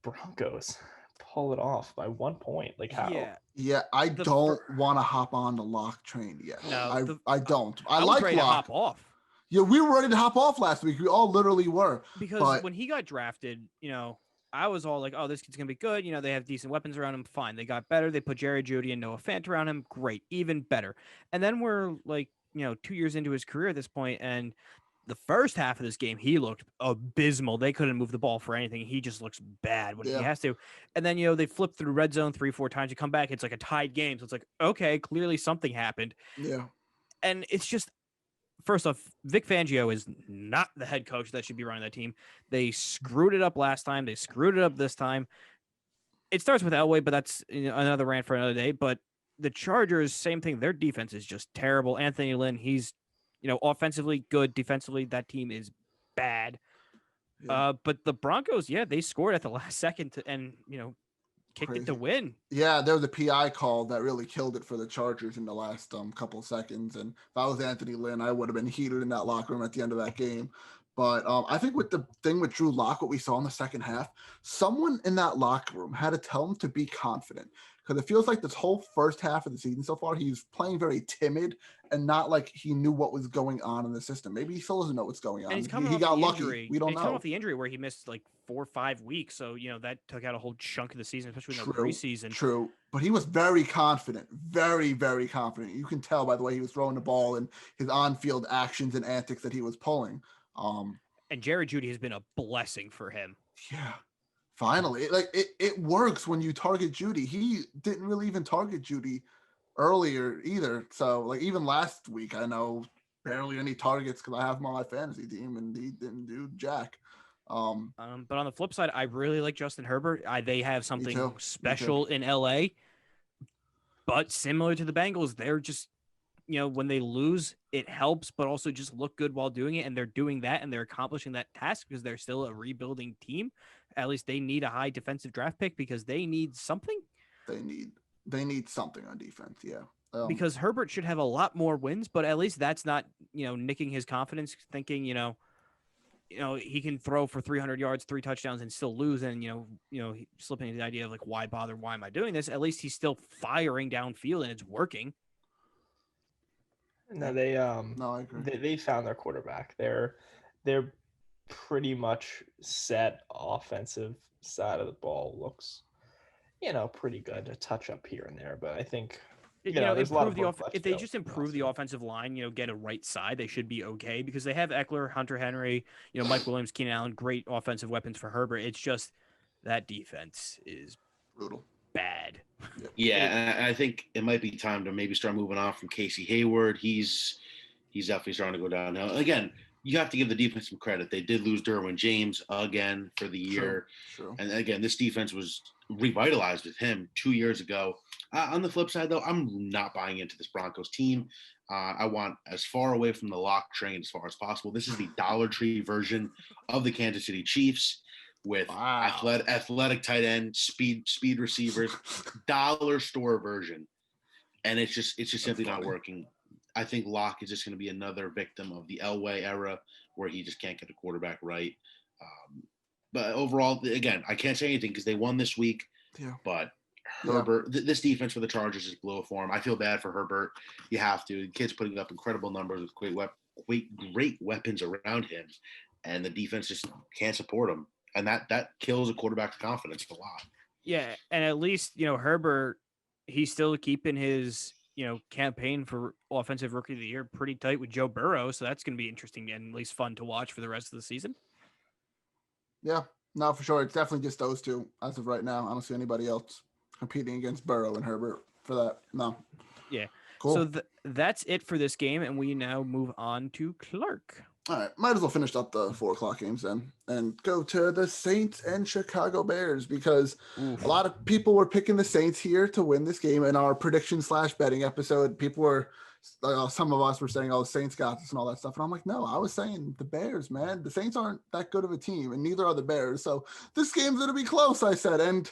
Broncos pull it off by 1 point. Like, how? Yeah. I don't want to hop on the Lock train yet. No, I don't. I like Lock. To hop off. Yeah, we were ready to hop off last week. We all literally were. Because when he got drafted, I was all like, "Oh, this kid's gonna be good." They have decent weapons around him. Fine. They got better. They put Jerry Jeudy and Noah Fant around him. Great, even better. And then we're 2 years into his career at this point, and the first half of this game, he looked abysmal. They couldn't move the ball for anything. He just looks bad when he has to. And then, they flip through red zone 3-4 times. You come back, it's like a tied game. So it's like, okay, clearly something happened. Yeah. And it's just, first off, Vic Fangio is not the head coach that should be running that team. They screwed it up last time. They screwed it up this time. it starts with Elway, but that's another rant for another day. But the Chargers, same thing. Their defense is just terrible. Anthony Lynn, he's offensively good, defensively that team is bad. Yeah. But the Broncos, they scored at the last second and kicked it to win. Yeah, there was a PI call that really killed it for the Chargers in the last couple seconds. And if I was Anthony Lynn, I would have been heated in that locker room at the end of that game. But I think with the thing with Drew Lock, what we saw in the second half, someone in that locker room had to tell him to be confident. Because it feels like this whole first half of the season so far, he's playing very timid and not like he knew what was going on in the system. Maybe he still doesn't know what's going on. And he got lucky. Injury. We don't know. He's coming off the injury where he missed like 4 or 5 weeks. So, that took out a whole chunk of the season, especially in the preseason. True. But he was very confident, very, very confident. You can tell by the way he was throwing the ball and his on-field actions and antics that he was pulling. And Jerry Jeudy has been a blessing for him. Yeah. Finally, it works when you target Jeudy. He didn't really even target Jeudy earlier either. So even last week, I know barely any targets because I have him on my fantasy team and he didn't do jack. But on the flip side, I really like Justin Herbert. They have something special in LA, but similar to the Bengals, they're just, when they lose, it helps, but also just look good while doing it. And they're doing that and they're accomplishing that task because they're still a rebuilding team. At least they need a high defensive draft pick because they need something. They need something on defense. Yeah. Because Herbert should have a lot more wins, but at least that's not, nicking his confidence, thinking, he can throw for 300 yards, 3 touchdowns and still lose. And, slipping into the idea of why bother? Why am I doing this? At least he's still firing downfield and it's working. No, I agree. They found their quarterback. They're pretty much set. Offensive side of the ball looks, pretty good. A touch up here and there, but I think there's a lot of if they just improve the offensive line, get a right side, they should be okay because they have Eckler, Hunter Henry, Mike Williams, Keenan Allen, great offensive weapons for Herbert. It's just that defense is brutal. Bad. Yeah, and I think it might be time to maybe start moving on from Casey Hayward. He's definitely starting to go downhill. Again, you have to give the defense some credit. They did lose Derwin James again for the year. True. And again, this defense was revitalized with him 2 years ago. On the flip side, though, I'm not buying into this Broncos team. I want as far away from the lock train as far as possible. This is the Dollar Tree version of the Kansas City Chiefs. With athletic tight end, speed receivers, dollar store version, and it's just simply not working. I think Locke is just going to be another victim of the Elway era, where he just can't get the quarterback right. But overall, again, I can't say anything because they won this week. Yeah. But Herbert, this defense for the Chargers is below form. I feel bad for Herbert. You have to. The kid's putting up incredible numbers with great weapons around him, and the defense just can't support him. And that kills a quarterback's confidence a lot. Yeah, and at least, Herbert, he's still keeping his, campaign for Offensive Rookie of the Year pretty tight with Joe Burrow, so that's going to be interesting and at least fun to watch for the rest of the season. Yeah, no, for sure. It's definitely just those two as of right now. I don't see anybody else competing against Burrow and Herbert for that. No. Yeah. Cool. So that's it for this game, and we now move on to Clark. All right, might as well finish up the 4:00 games then and go to the Saints and Chicago Bears because a lot of people were picking the Saints here to win this game in our prediction/betting episode. People were, some of us were saying, "Oh, the Saints got this" and all that stuff, and I'm like, no, I was saying the Bears, man. The Saints aren't that good of a team, and neither are the Bears. So this game's gonna be close, I said, and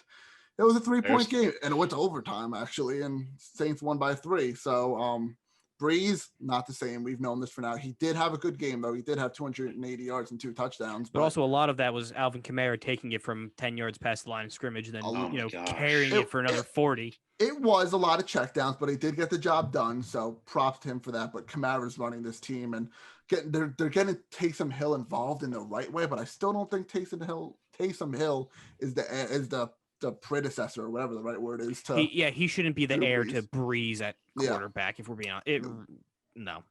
it was a 3-point game, and it went to overtime actually, and Saints won by 3. So Breeze, not the same. We've known this for now. He did have a good game, though. He did have 280 yards and 2 touchdowns. But also a lot of that was Alvin Kamara taking it from 10 yards past the line of scrimmage and then, carrying it for another 40. It was a lot of checkdowns, but he did get the job done. So props to him for that. But Kamara's running this team and they're getting Taysom Hill involved in the right way. But I still don't think Taysom Hill is the predecessor or whatever the right word is to he shouldn't be the heir to Breeze at quarterback if we're being honest. No.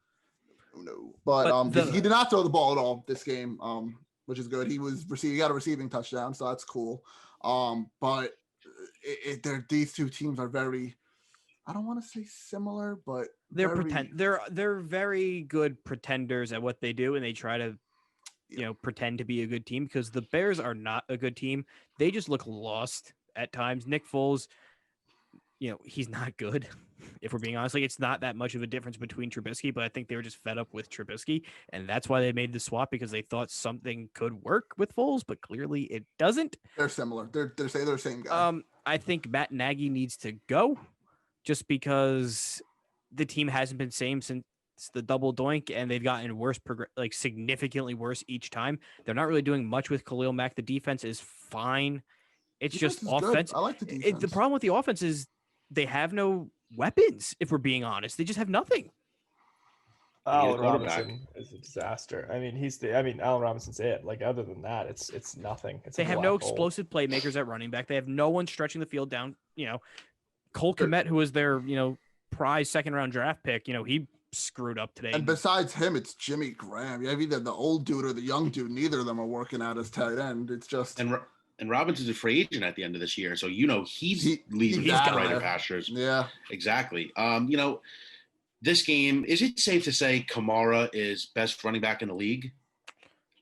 But he did not throw the ball at all this game, which is good. He got a receiving touchdown, so that's cool. But these two teams are very, I don't want to say similar, but they're very good pretenders at what they do, and they try to pretend to be a good team because the Bears are not a good team. They just look lost at times. Nick Foles, he's not good. If we're being honest, like it's not that much of a difference between Trubisky, but I think they were just fed up with Trubisky, and that's why they made the swap because they thought something could work with Foles, but clearly it doesn't. They're similar. They're the same guy. I think Matt Nagy needs to go, just because the team hasn't been same since the double doink, and they've gotten worse, like significantly worse each time. They're not really doing much with Khalil Mack. The defense is fine. It's just offense. I like the defense. The problem with the offense is they have no weapons, if we're being honest. They just have nothing. Allen Robinson is a disaster. I mean, Allen Robinson's it. Like, other than that, it's nothing. They have no explosive playmakers at running back. They have no one stretching the field down. Cole Kmet, who was their, prize second-round draft pick, he screwed up today. And besides him, it's Jimmy Graham. You have either the old dude or the young dude. Neither of them are working out as tight end. It's just... And Robinson's a free agent at the end of this year, so he's leaving his brighter pastures. Yeah, exactly. This game, is it safe to say Kamara is best running back in the league?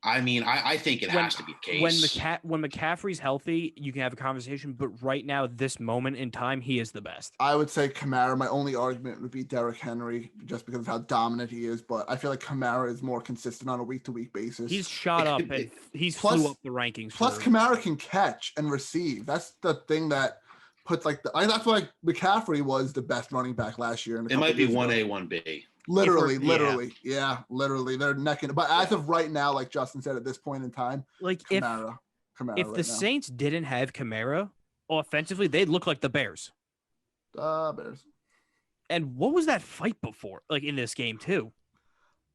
I mean, I think it has to be the case. When McCaffrey's healthy, you can have a conversation, but right now, this moment in time, he is the best. I would say Kamara. My only argument would be Derrick Henry, just because of how dominant he is, but I feel like Kamara is more consistent on a week-to-week basis. He's shot up, and he's flew up the rankings. Plus, Kamara can catch and receive. That's the thing that puts that's why McCaffrey was the best running back last year. It might be 1A, 1B. Literally. They're necking. But as of right now, like Justin said, at this point in time, like Kamara if the Saints didn't have Kamara offensively, they'd look like the Bears. Bears. And what was that fight before? Like in this game too.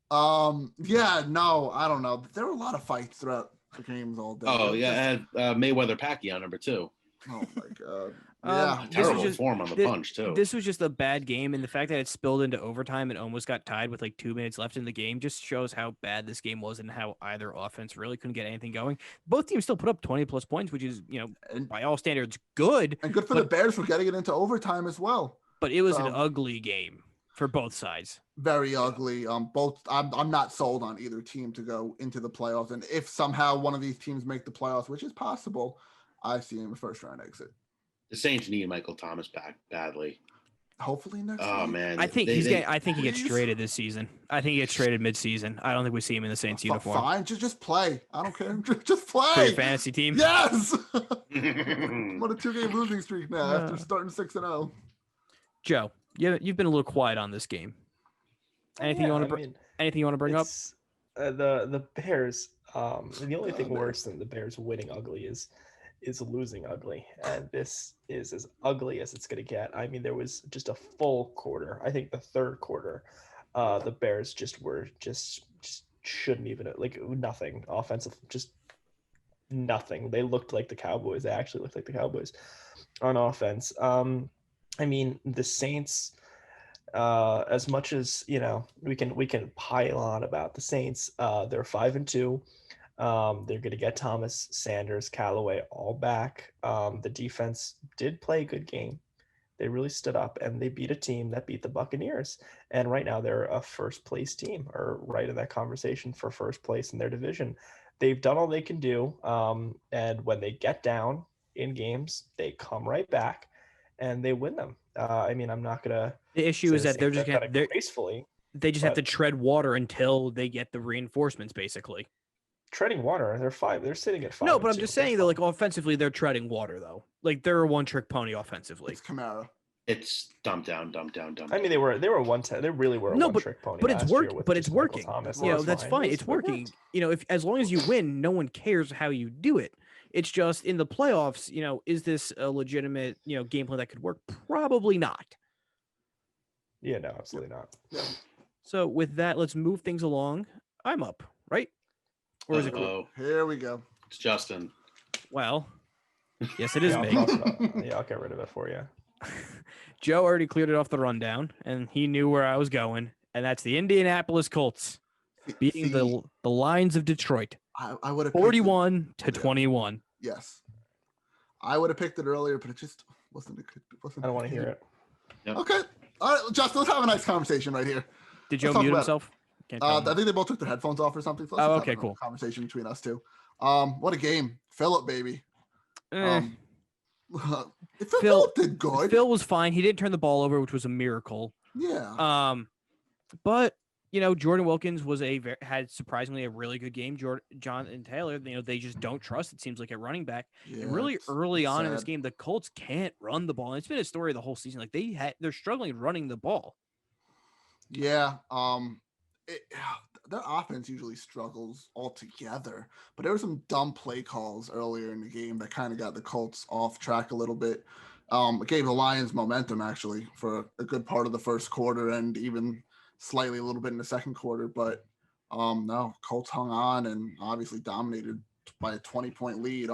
I don't know. There were a lot of fights throughout the games all day. Oh yeah, and Mayweather Pacquiao number 2. Oh my god. Yeah, terrible form on the punch too. This was just a bad game, and the fact that it spilled into overtime and almost got tied with like 2 minutes left in the game just shows how bad this game was and how either offense really couldn't get anything going. Both teams still put up 20+ points, which is by all standards good, and good for the Bears for getting it into overtime as well. But it was an ugly game for both sides. Very ugly. I'm not sold on either team to go into the playoffs, and if somehow one of these teams make the playoffs, which is possible, I see him a first-round exit. The Saints need Michael Thomas back badly. Hopefully next week. Man, I think I think he gets traded this season. I think he gets traded mid-season. I don't think we see him in the Saints uniform. Fine, just play. I don't care. Just play. For your fantasy team. Yes. I'm on a 2-game losing streak now after starting 6-0. Joe, you've been a little quiet on this game. Anything you want to bring up? The Bears. The only thing worse than the Bears winning ugly is losing ugly, and this is as ugly as it's going to get. I mean, there was just a full quarter. I think the third quarter, the Bears just shouldn't even, like, nothing offensive, just nothing. They looked like the Cowboys. They actually looked like the Cowboys on offense. I mean, the Saints, as much as we can pile on about the Saints, they're 5-2. They're going to get Thomas, Sanders, Callaway all back. The defense did play a good game. They really stood up, and they beat a team that beat the Buccaneers. And right now they're a first-place team, or right in that conversation for first place in their division. They've done all they can do, and when they get down in games, they come right back, and they win them. I mean, I'm not going to – The issue is that they're just going to – gracefully. They just have to tread water until they get the reinforcements, basically. Treading water. They're 5. They're sitting at 5. No, but I'm just saying that, like, offensively, they're treading water, though. Like, they're a one-trick pony offensively. It's Kamara. It's dump down. I mean, they were one-trick. They really were a one-trick pony. But it's working. But it's working. That's fine. It's working. If as long as you win, no one cares how you do it. It's just in the playoffs. Is this a legitimate game plan that could work? Probably not. Yeah, no, absolutely not. Yeah. So with that, let's move things along. I'm up, right? Or is it cool? Here we go. It's Justin. Well, yes, it is me. I'll get rid of it for you. Joe already cleared it off the rundown, and he knew where I was going, and that's the Indianapolis Colts beating the Lions of Detroit. I would have 41-21. Yes, I would have picked it earlier, but it just wasn't a good. I don't want to hear it. Yep. Okay, all right, Justin, let's have a nice conversation right here. Did Joe mute himself? I think they both took their headphones off or something. So okay, cool. Conversation between us two. What a game, Phillip, baby. Phil did good. Phil was fine. He didn't turn the ball over, which was a miracle. Yeah. But Jordan Wilkins had surprisingly a really good game. John and Taylor, they just don't trust. It seems like at running back. Yeah, and really early on in this sad. game, the Colts can't run the ball. And it's been a story the whole season. Like they're struggling running the ball. Yeah. Their offense usually struggles altogether, but there were some dumb play calls earlier in the game that kind of got the Colts off track a little bit. It gave the Lions momentum actually for a good part of the first quarter and even slightly a little bit in the second quarter. But no, Colts hung on and obviously dominated by a 20-point lead.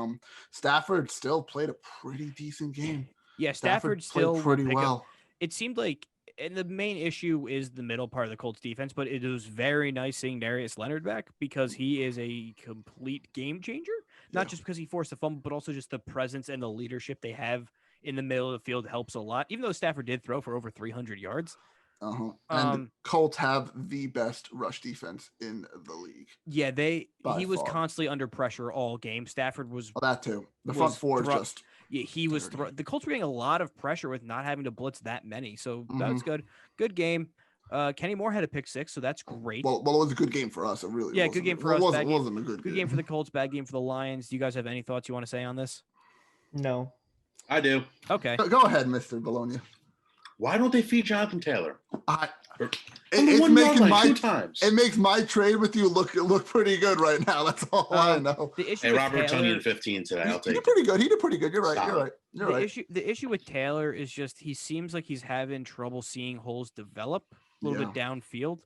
Stafford still played a pretty decent game. Yeah, Stafford still played pretty well. It seemed like. And the main issue is the middle part of the Colts defense, but it was very nice seeing Darius Leonard back because he is a complete game changer. Not just because he forced a fumble, but also just the presence and the leadership they have in the middle of the field helps a lot. Even though Stafford did throw for over 300 yards. And the Colts have the best rush defense in the league. Yeah, he was constantly under pressure all game. Stafford was that too. The front four is just. Yeah, he was. The Colts were getting a lot of pressure with not having to blitz that many, so that was good. Good game. Kenny Moore had a pick six, so that's great. Well, it was a good game for us. It really. Yeah, good game for us. It wasn't a good game for the Colts. Bad game for the Lions. Do you guys have any thoughts you want to say on this? No, I do. Okay, go ahead, Mr. Bologna. Why don't they feed Jonathan Taylor? It makes my trade with you look pretty good right now. That's all I know. Robert Tonyan in 15 today. I'll take it. He did pretty good. You're right. The issue with Taylor is just he seems like he's having trouble seeing holes develop a little bit downfield.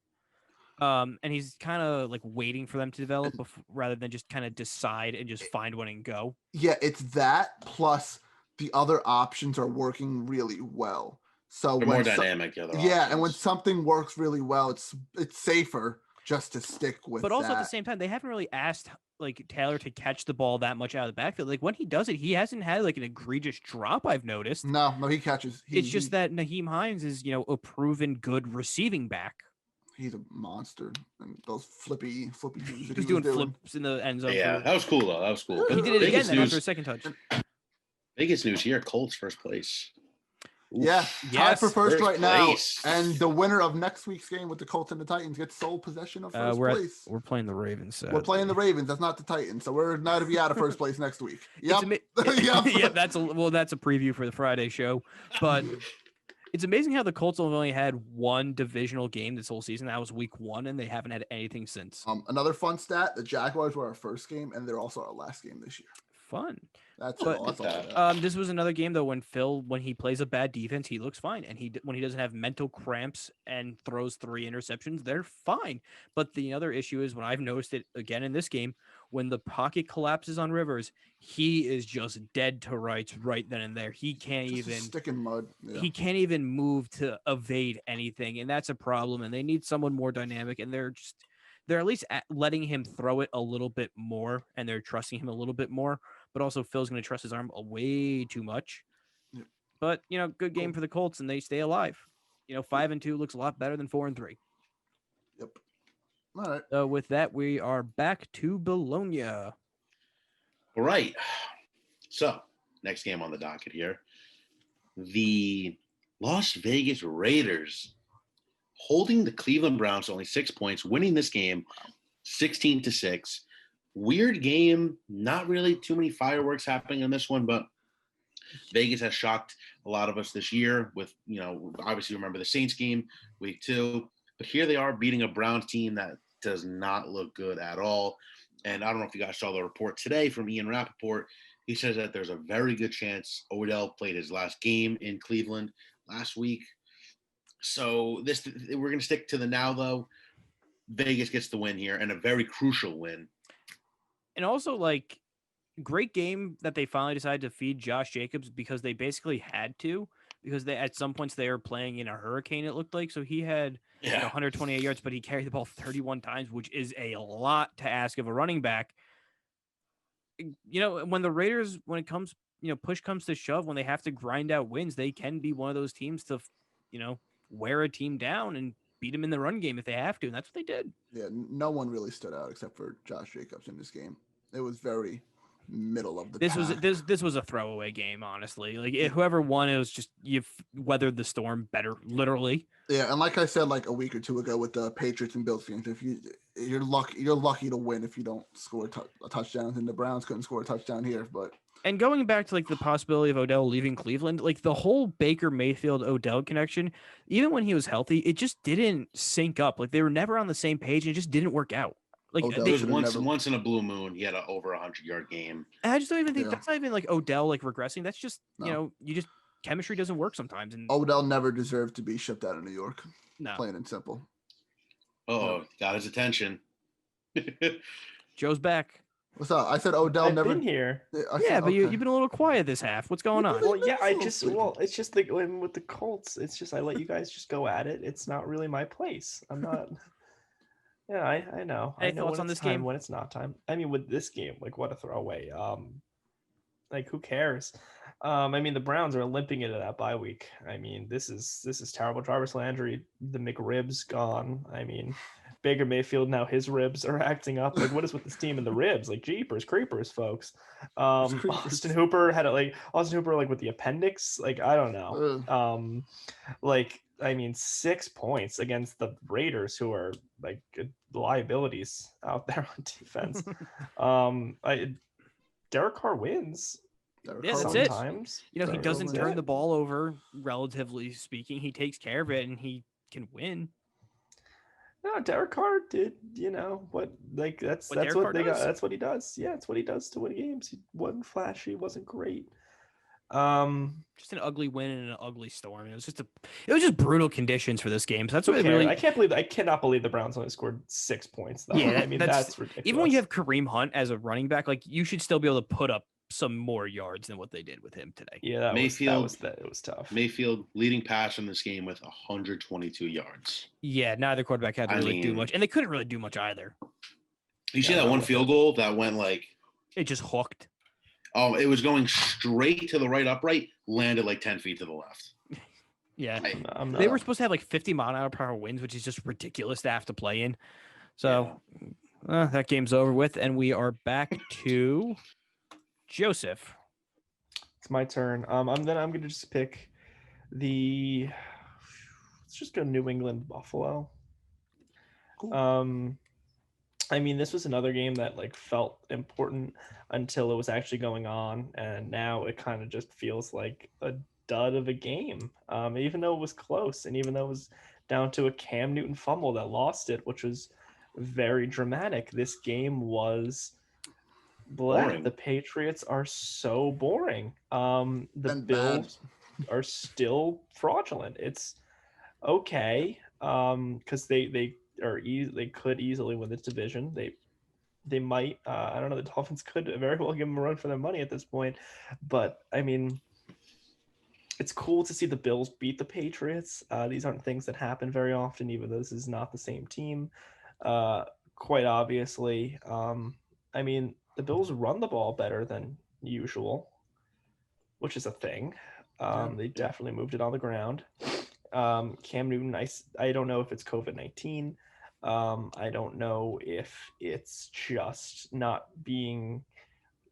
And he's kind of like waiting for them to develop rather than just kind of decide and just find one and go. Yeah, it's that plus the other options are working really well. So they're more dynamic. And when something works really well, it's safer just to stick with. But also at the same time, they haven't really asked like Taylor to catch the ball that much out of the backfield. Like when he does it, he hasn't had like an egregious drop. I've noticed. No, he catches. It's just that Nyheim Hines is a proven good receiving back. He's a monster, and those flippy moves. He's doing flips in the end zone. Yeah, that was cool though. That was cool. He did it again then after a second touch. Biggest news here: Colts first place. Oof. Yeah, tied for first right place. Now, and the winner of next week's game with the Colts and the Titans gets sole possession of first place. We're playing the Ravens. So. We're playing the Ravens. That's not the Titans, so we're not to be out of first place next week. Yep. That's a preview for the Friday show, but it's amazing how the Colts have only had one divisional game this whole season. That was week 1, and they haven't had anything since. Another fun stat: the Jaguars were our first game, and they're also our last game this year. Fun. That's all. This was another game though when he plays a bad defense, he looks fine, and when he doesn't have mental cramps and throws 3 interceptions, they're fine. But the other issue is when I've noticed it again in this game, when the pocket collapses on Rivers, he is just dead to rights right then and there. He can't even stick in mud. Yeah. He can't even move to evade anything, and that's a problem. And they need someone more dynamic, and they're at least letting him throw it a little bit more, and they're trusting him a little bit more. But also Phil's going to trust his arm way too much. Yep. But, good game for the Colts, and they stay alive. 5-2 looks a lot better than 4-3. Yep. All right. So with that, we are back to Bologna. All right. So next game on the docket here. The Las Vegas Raiders holding the Cleveland Browns to only 6 points, winning this game 16-6. Weird game, not really too many fireworks happening in this one, but Vegas has shocked a lot of us this year with, obviously remember the Saints game, week 2, but here they are beating a Browns team that does not look good at all. And I don't know if you guys saw the report today from Ian Rappaport. He says that there's a very good chance Odell played his last game in Cleveland last week. So we're going to stick to the now, though. Vegas gets the win here, and a very crucial win. And also, great game that they finally decided to feed Josh Jacobs because they basically had to, because at some points they were playing in a hurricane, it looked like. So he had 128 yards, but he carried the ball 31 times, which is a lot to ask of a running back. When the Raiders, when it comes, push comes to shove, when they have to grind out wins, they can be one of those teams to, wear a team down and beat them in the run game if they have to, and that's what they did. Yeah, no one really stood out except for Josh Jacobs in this game. It was very, middle of the This pack. this was a throwaway game, honestly. Like whoever won, it was just you've weathered the storm better, literally. Yeah, and like I said, like a week or two ago with the Patriots and Bills games, if you're lucky to win if you don't score a touchdown. And the Browns couldn't score a touchdown here, but. And going back to like the possibility of Odell leaving Cleveland, like the whole Baker Mayfield Odell connection, even when he was healthy, it just didn't sync up. Like they were never on the same page, and it just didn't work out. Like Odell There was once in a blue moon, he had an over 100-yard game. I just don't even think that's not even like Odell like regressing. That's just you just chemistry doesn't work sometimes. And Odell never deserved to be shipped out of New York. No, plain and simple. Got his attention. Joe's back. What's up? I said Odell I've never been here. But you've been a little quiet this half. What's going on? Well, yeah, it's just like with the Colts, it's just I let you guys just go at it. It's not really my place. I'm not. Yeah, I know. Any I know thoughts on this game? when it's not time. I mean, with this game, like what a throwaway. Like who cares? I mean, the Browns are limping into that bye week. I mean, this is terrible. Jarvis Landry, the McRibs gone. I mean, Baker Mayfield now his ribs are acting up. Like, what is with this team and the ribs? Like, jeepers creepers, folks. Austin Hooper with the appendix. Like, I don't know. Like, I mean, 6 points against the Raiders, who are like liabilities out there on defense. Derek Carr wins. Yeah, that's sometimes. It. He doesn't turn the ball over, relatively speaking. He takes care of it, and he can win. No, Derek Carr did. That's what they got. That's what he does. Yeah, it's what he does to win games. He wasn't flashy, wasn't great. Just an ugly win in an ugly storm. It was just brutal conditions for this game. So that's what it really. I cannot believe the Browns only scored 6 points. Though. Yeah, I mean that's ridiculous. Even when you have Kareem Hunt as a running back, like you should still be able to put up some more yards than what they did with him today. Yeah, it was tough. Mayfield leading pass in this game with 122 yards. Yeah, neither quarterback had to really do much, and they couldn't really do much either. You see that one field goal that went like it just hooked. Oh, it was going straight to the right upright, landed like 10 feet to the left. Yeah. They were supposed to have like 50-mile-an-hour winds, which is just ridiculous to have to play in. So that game's over with, and we are back to Joseph. It's my turn. I'm going to just pick let's just go New England Buffalo. Cool. I mean, this was another game that like felt important until it was actually going on, and now it kind of just feels like a dud of a game. Even though it was close, and even though it was down to a Cam Newton fumble that lost it, which was very dramatic. This game was boring. The Patriots are so boring. The Bills are still fraudulent. It's okay because they could easily win this division. They might. I don't know. The Dolphins could very well give them a run for their money at this point. But I mean, it's cool to see the Bills beat the Patriots. These aren't things that happen very often, even though this is not the same team. Quite obviously. I mean, the Bills run the ball better than usual, which is a thing. They definitely moved it on the ground. Cam Newton, I don't know if it's COVID-19. I don't know if it's just not being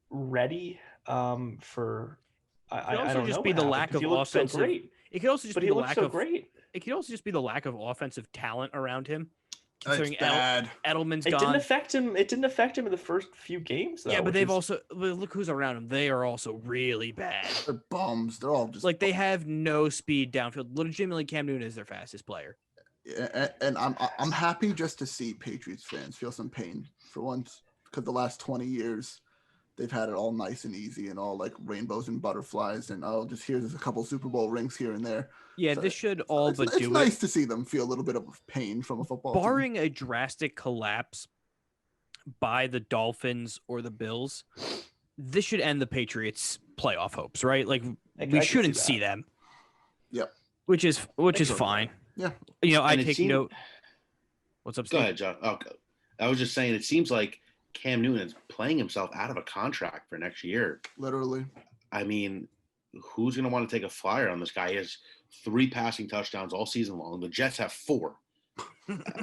ready for. I don't know. Be the lack of offensive. It could also just be the lack of. Great. It could also just be the lack of offensive talent around him. Considering Edelman's gone. It didn't affect him in the first few games, though. Yeah, but they've also look who's around him. They are also really bad. They're bums. They're all just like they have no speed downfield. Legitimately, Cam Newton is their fastest player. Yeah, and I'm happy just to see Patriots fans feel some pain for once, because the last 20 years they've had it all nice and easy and all like rainbows and butterflies and here's a couple Super Bowl rings here and there. Yeah, so this should all but do it. It's nice to see them feel a little bit of pain from a football team. Barring a drastic collapse by the Dolphins or the Bills, this should end the Patriots' playoff hopes, right? Like we shouldn't see them. Yep. Which is fine. Yeah. I take note. What's up, Steve? Go ahead, John. Okay. I was just saying, it seems like Cam Newton is playing himself out of a contract for next year. Literally. I mean, who's going to want to take a flyer on this guy? He has 3 passing touchdowns all season long. The Jets have 4.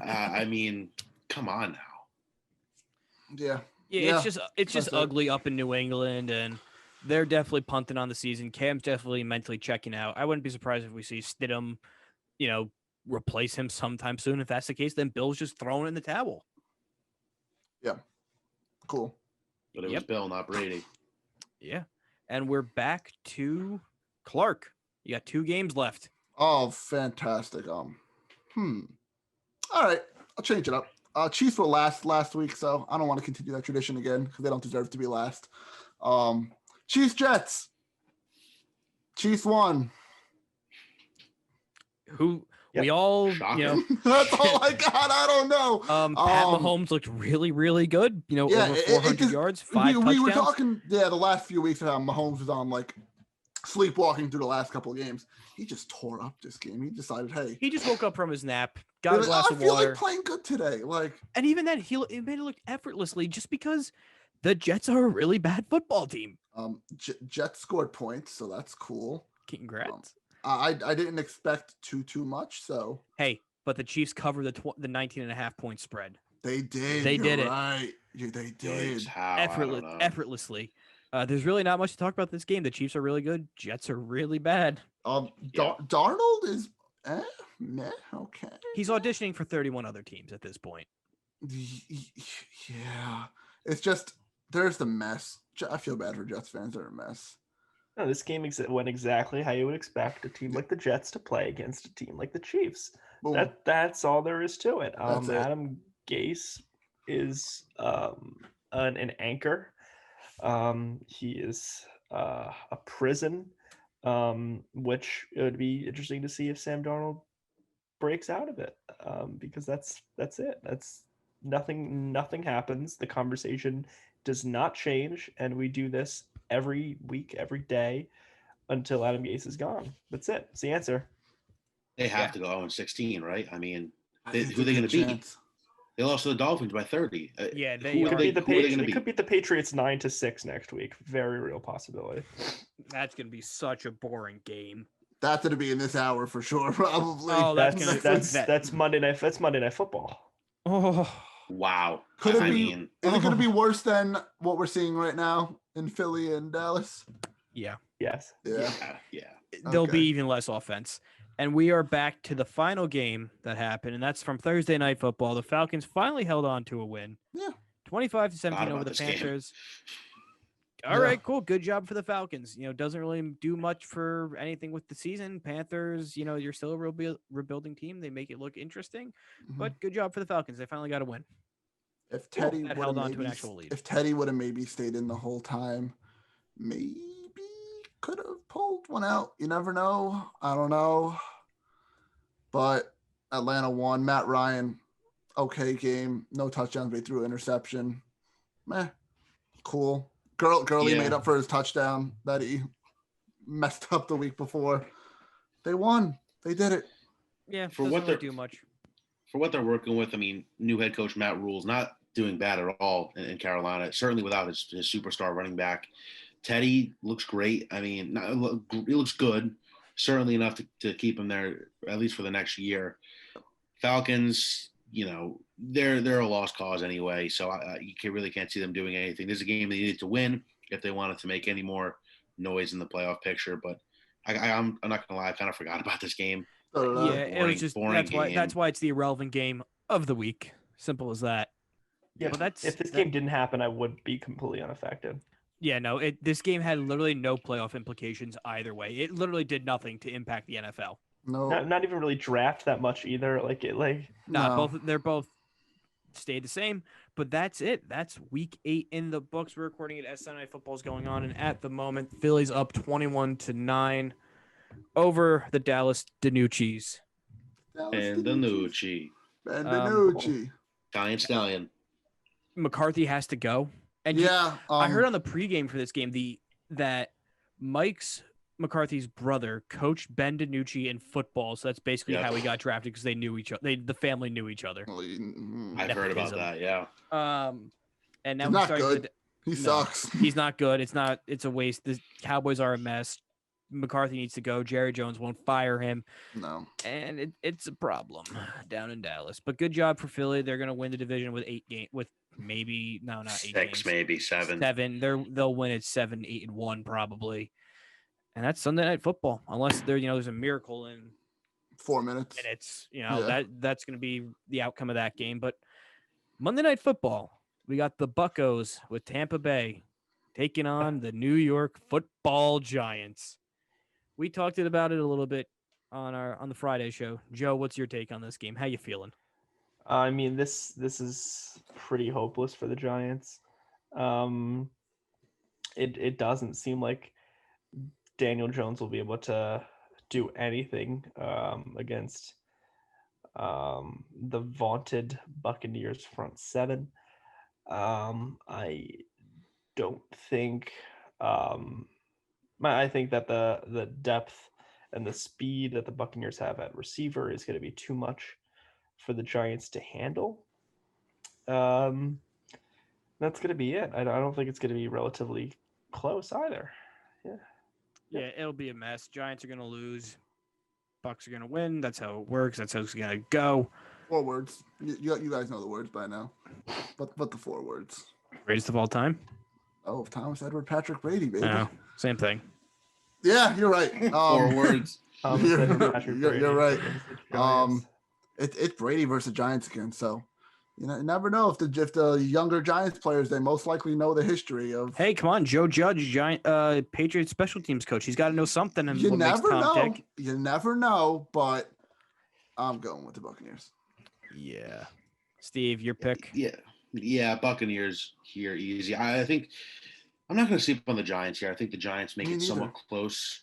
I mean, come on now. Yeah. Yeah, it's just ugly up in New England, and they're definitely punting on the season. Cam's definitely mentally checking out. I wouldn't be surprised if we see Stidham, replace him sometime soon. If that's the case, then Bill's just throwing in the towel. Yeah. Cool. But it was Bill, not Brady. Yeah. And we're back to Clark. You got 2 games left. Oh, fantastic. All right. I'll change it up. Chiefs were last week, so I don't want to continue that tradition again because they don't deserve to be last. Chiefs Jets. Chiefs won. We all, that's all I got. I don't know. Pat Mahomes looked really, really good. Over 400 yards, 5 touchdowns. We were talking, the last few weeks about Mahomes was on sleepwalking through the last couple of games. He just tore up this game. He decided, hey, he just woke up from his nap, got a glass of water. I feel like playing good today. And even then, it made it look effortlessly, just because the Jets are a really bad football team. Jets scored points, so that's cool. Congrats. I didn't expect too much, so. Hey, but the Chiefs covered the 19.5 point spread. They did. They did it. Right. Yeah, they did. Effortlessly. There's really not much to talk about this game. The Chiefs are really good. Jets are really bad. Darnold is meh, okay. He's auditioning for 31 other teams at this point. Yeah. It's just, there's the mess. I feel bad for Jets fans. They're a mess. No, this game went exactly how you would expect a team like the Jets to play against a team like the Chiefs. That's all there is to it. Adam Gase is an anchor. He is a prison, which it would be interesting to see if Sam Darnold breaks out of it, because that's it. That's nothing happens. The conversation does not change, and we do this every week, every day until Adam Gase is gone. That's it. It's the answer. They have to go 0-16, right? I mean, who are they going to beat? They lost to the Dolphins by 30. They could beat the Patriots 9-6 next week. Very real possibility. That's going to be such a boring game. That's going to be in this hour for sure, probably. Oh, that's Monday night. That's Monday Night Football. Oh, wow. Is it going to be worse than what we're seeing right now in Philly and Dallas? Yeah. Yes. Yeah. There'll be even less offense. And we are back to the final game that happened, and that's from Thursday Night Football. The Falcons finally held on to a win. Yeah. 25-17 over the Panthers. All right, cool. Good job for the Falcons. Doesn't really do much for anything with the season. Panthers, you're still a rebuilding team. They make it look interesting, but good job for the Falcons. They finally got a win. If Teddy held on to an actual lead. If Teddy would have maybe stayed in the whole time, maybe could have pulled one out. You never know. I don't know. But Atlanta won. Matt Ryan, okay game. No touchdowns. They threw an interception. Meh. Cool. Gurley made up for his touchdown that he messed up the week before. They won. They did it. Yeah, for what they do much. For what they're working with, I mean, new head coach Matt Rule's not doing bad at all in Carolina. Certainly without his superstar running back. Teddy looks great. I mean, he looks good. Certainly enough to keep him there at least for the next year. Falcons, they're a lost cause anyway, so you really can't see them doing anything. This is a game they needed to win if they wanted to make any more noise in the playoff picture. But I'm not gonna lie, I kind of forgot about this game. It was just that's why it's the irrelevant game of the week. Simple as that. Yeah, but if this game didn't happen, I would be completely unaffected. Yeah, no, this game had literally no playoff implications either way. It literally did nothing to impact the NFL. No, not even really draft that much either. They're both stayed the same. But that's it. That's week 8 in the books. We're recording it as Sunday Night Football is going on, and at the moment, Philly's up 21-9 over the Dallas Danucci's. Danucci. Stallion. McCarthy has to go. And I heard on the pregame for this game that Mike's McCarthy's brother coached Ben DiNucci in football, so that's basically how he got drafted because they knew each other. The family knew each other. I've heard about that. Yeah. And now he's not good. He sucks. He's not good. It's a waste. The Cowboys are a mess. McCarthy needs to go. Jerry Jones won't fire him. No. And it's a problem down in Dallas. But good job for Philly. They're going to win the division with maybe not 8 6, games. maybe 7. 7. They'll win it 7, 8, and 1 probably. And that's Sunday Night Football, unless there's a miracle in 4 minutes. And it's that's going to be the outcome of that game. But Monday Night Football, we got the Buccos with Tampa Bay taking on the New York Football Giants. We talked about it a little bit on the Friday show. Joe, what's your take on this game? How you feeling? I mean, this is pretty hopeless for the Giants. It doesn't seem like Daniel Jones will be able to do anything against the vaunted Buccaneers front seven. I don't think. I think that the depth and the speed that the Buccaneers have at receiver is going to be too much for the Giants to handle. That's going to be it. I don't think it's going to be relatively close either. Yeah, it'll be a mess. Giants are going to lose. Bucs are going to win. That's how it works. That's how it's going to go. 4 words. You guys know the words by now. But the 4 words. Greatest of all time? Oh, Thomas Edward Patrick Brady, baby. No, same thing. Yeah, you're right. 4 words. You're right. It's Brady versus Giants again. So you never know if the younger Giants players, they most likely know the history of. Hey, come on, Joe Judge, Patriots special teams coach. He's got to know something. And You never know. You never know, but I'm going with the Buccaneers. Yeah. Steve, your pick. Yeah, Buccaneers here easy. I think I'm not going to sleep on the Giants here. I think the Giants make it somewhat close.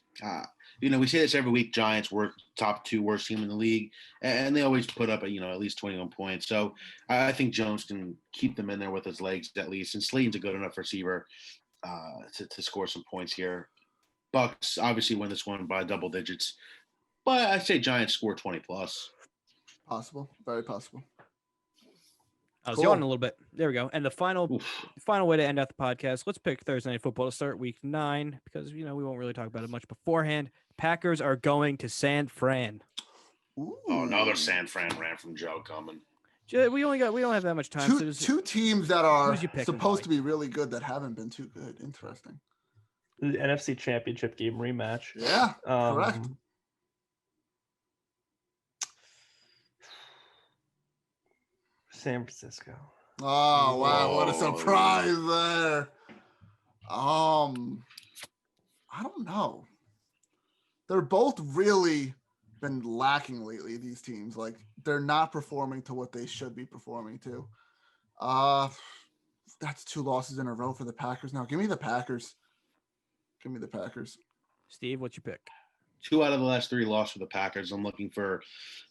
We say this every week. Giants were top 2 worst team in the league, and they always put up at least 21 points. So I think Jones can keep them in there with his legs at least, and Slayton's a good enough receiver to score some points here. Bucs obviously win this one by double digits, but I say Giants score 20 plus. Possible, very possible. I was yawning a little bit. There we go. And the final way to end out the podcast, let's pick Thursday Night Football to start week 9 because, we won't really talk about it much beforehand. Packers are going to San Fran. Ooh. Oh, another San Fran ran from Joe coming. We don't have that much time. Two teams that are supposed to be really good that haven't been too good. Interesting. The NFC Championship game rematch. Yeah, correct. San Francisco. Oh wow! What a surprise there. I don't know. They're both really been lacking lately. These teams, like they're not performing to what they should be performing to. That's 2 losses in a row for the Packers. Now, give me the Packers. Steve, what's your pick? 2 out of the last 3 losses for the Packers. I'm looking for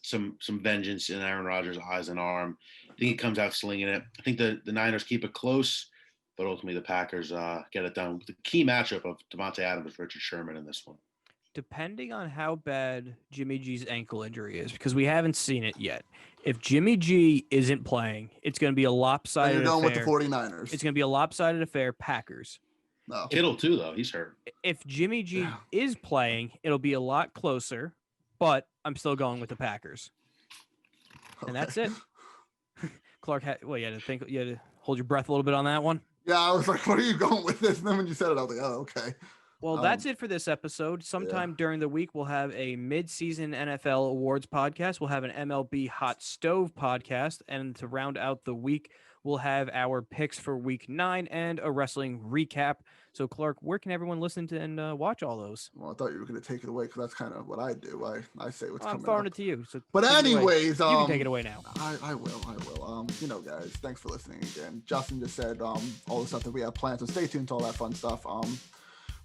some vengeance in Aaron Rodgers' eyes and arm. I think he comes out slinging it. I think the Niners keep it close, but ultimately the Packers get it done with the key matchup of Devontae Adams with Richard Sherman in this one. Depending on how bad Jimmy G's ankle injury is, because we haven't seen it yet. If Jimmy G isn't playing, it's going to be a lopsided affair. You're going with the 49ers. It's going to be a lopsided affair, Packers. No. Kittle too, though. He's hurt. If Jimmy G is playing, it'll be a lot closer, but I'm still going with the Packers. Okay. And that's it. Clark, you had to hold your breath a little bit on that one. Yeah, I was like, "Where are you going with this?" And then when you said it, I was like, "Oh, okay." Well, that's it for this episode. Sometime during the week, we'll have a mid-season NFL awards podcast. We'll have an MLB Hot Stove podcast. And to round out the week, we'll have our picks for week 9 and a wrestling recap. So, Clark, where can everyone listen to and watch all those? Well, I thought you were going to take it away because that's kind of what I do. I say what's coming up. I'm throwing it to you. So but anyways, you can take it away now. I will. Guys, thanks for listening again. Justin just said all the stuff that we have planned. So stay tuned to all that fun stuff.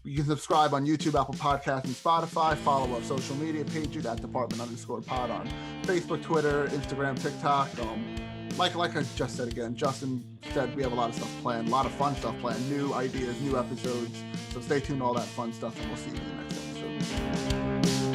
You can subscribe on YouTube, Apple Podcasts, and Spotify. Follow our social media pages at Department_pod on Facebook, Twitter, Instagram, TikTok. Like I just said again, Justin said we have a lot of stuff planned, a lot of fun stuff planned, new ideas, new episodes. So stay tuned to all that fun stuff, and we'll see you in the next episode.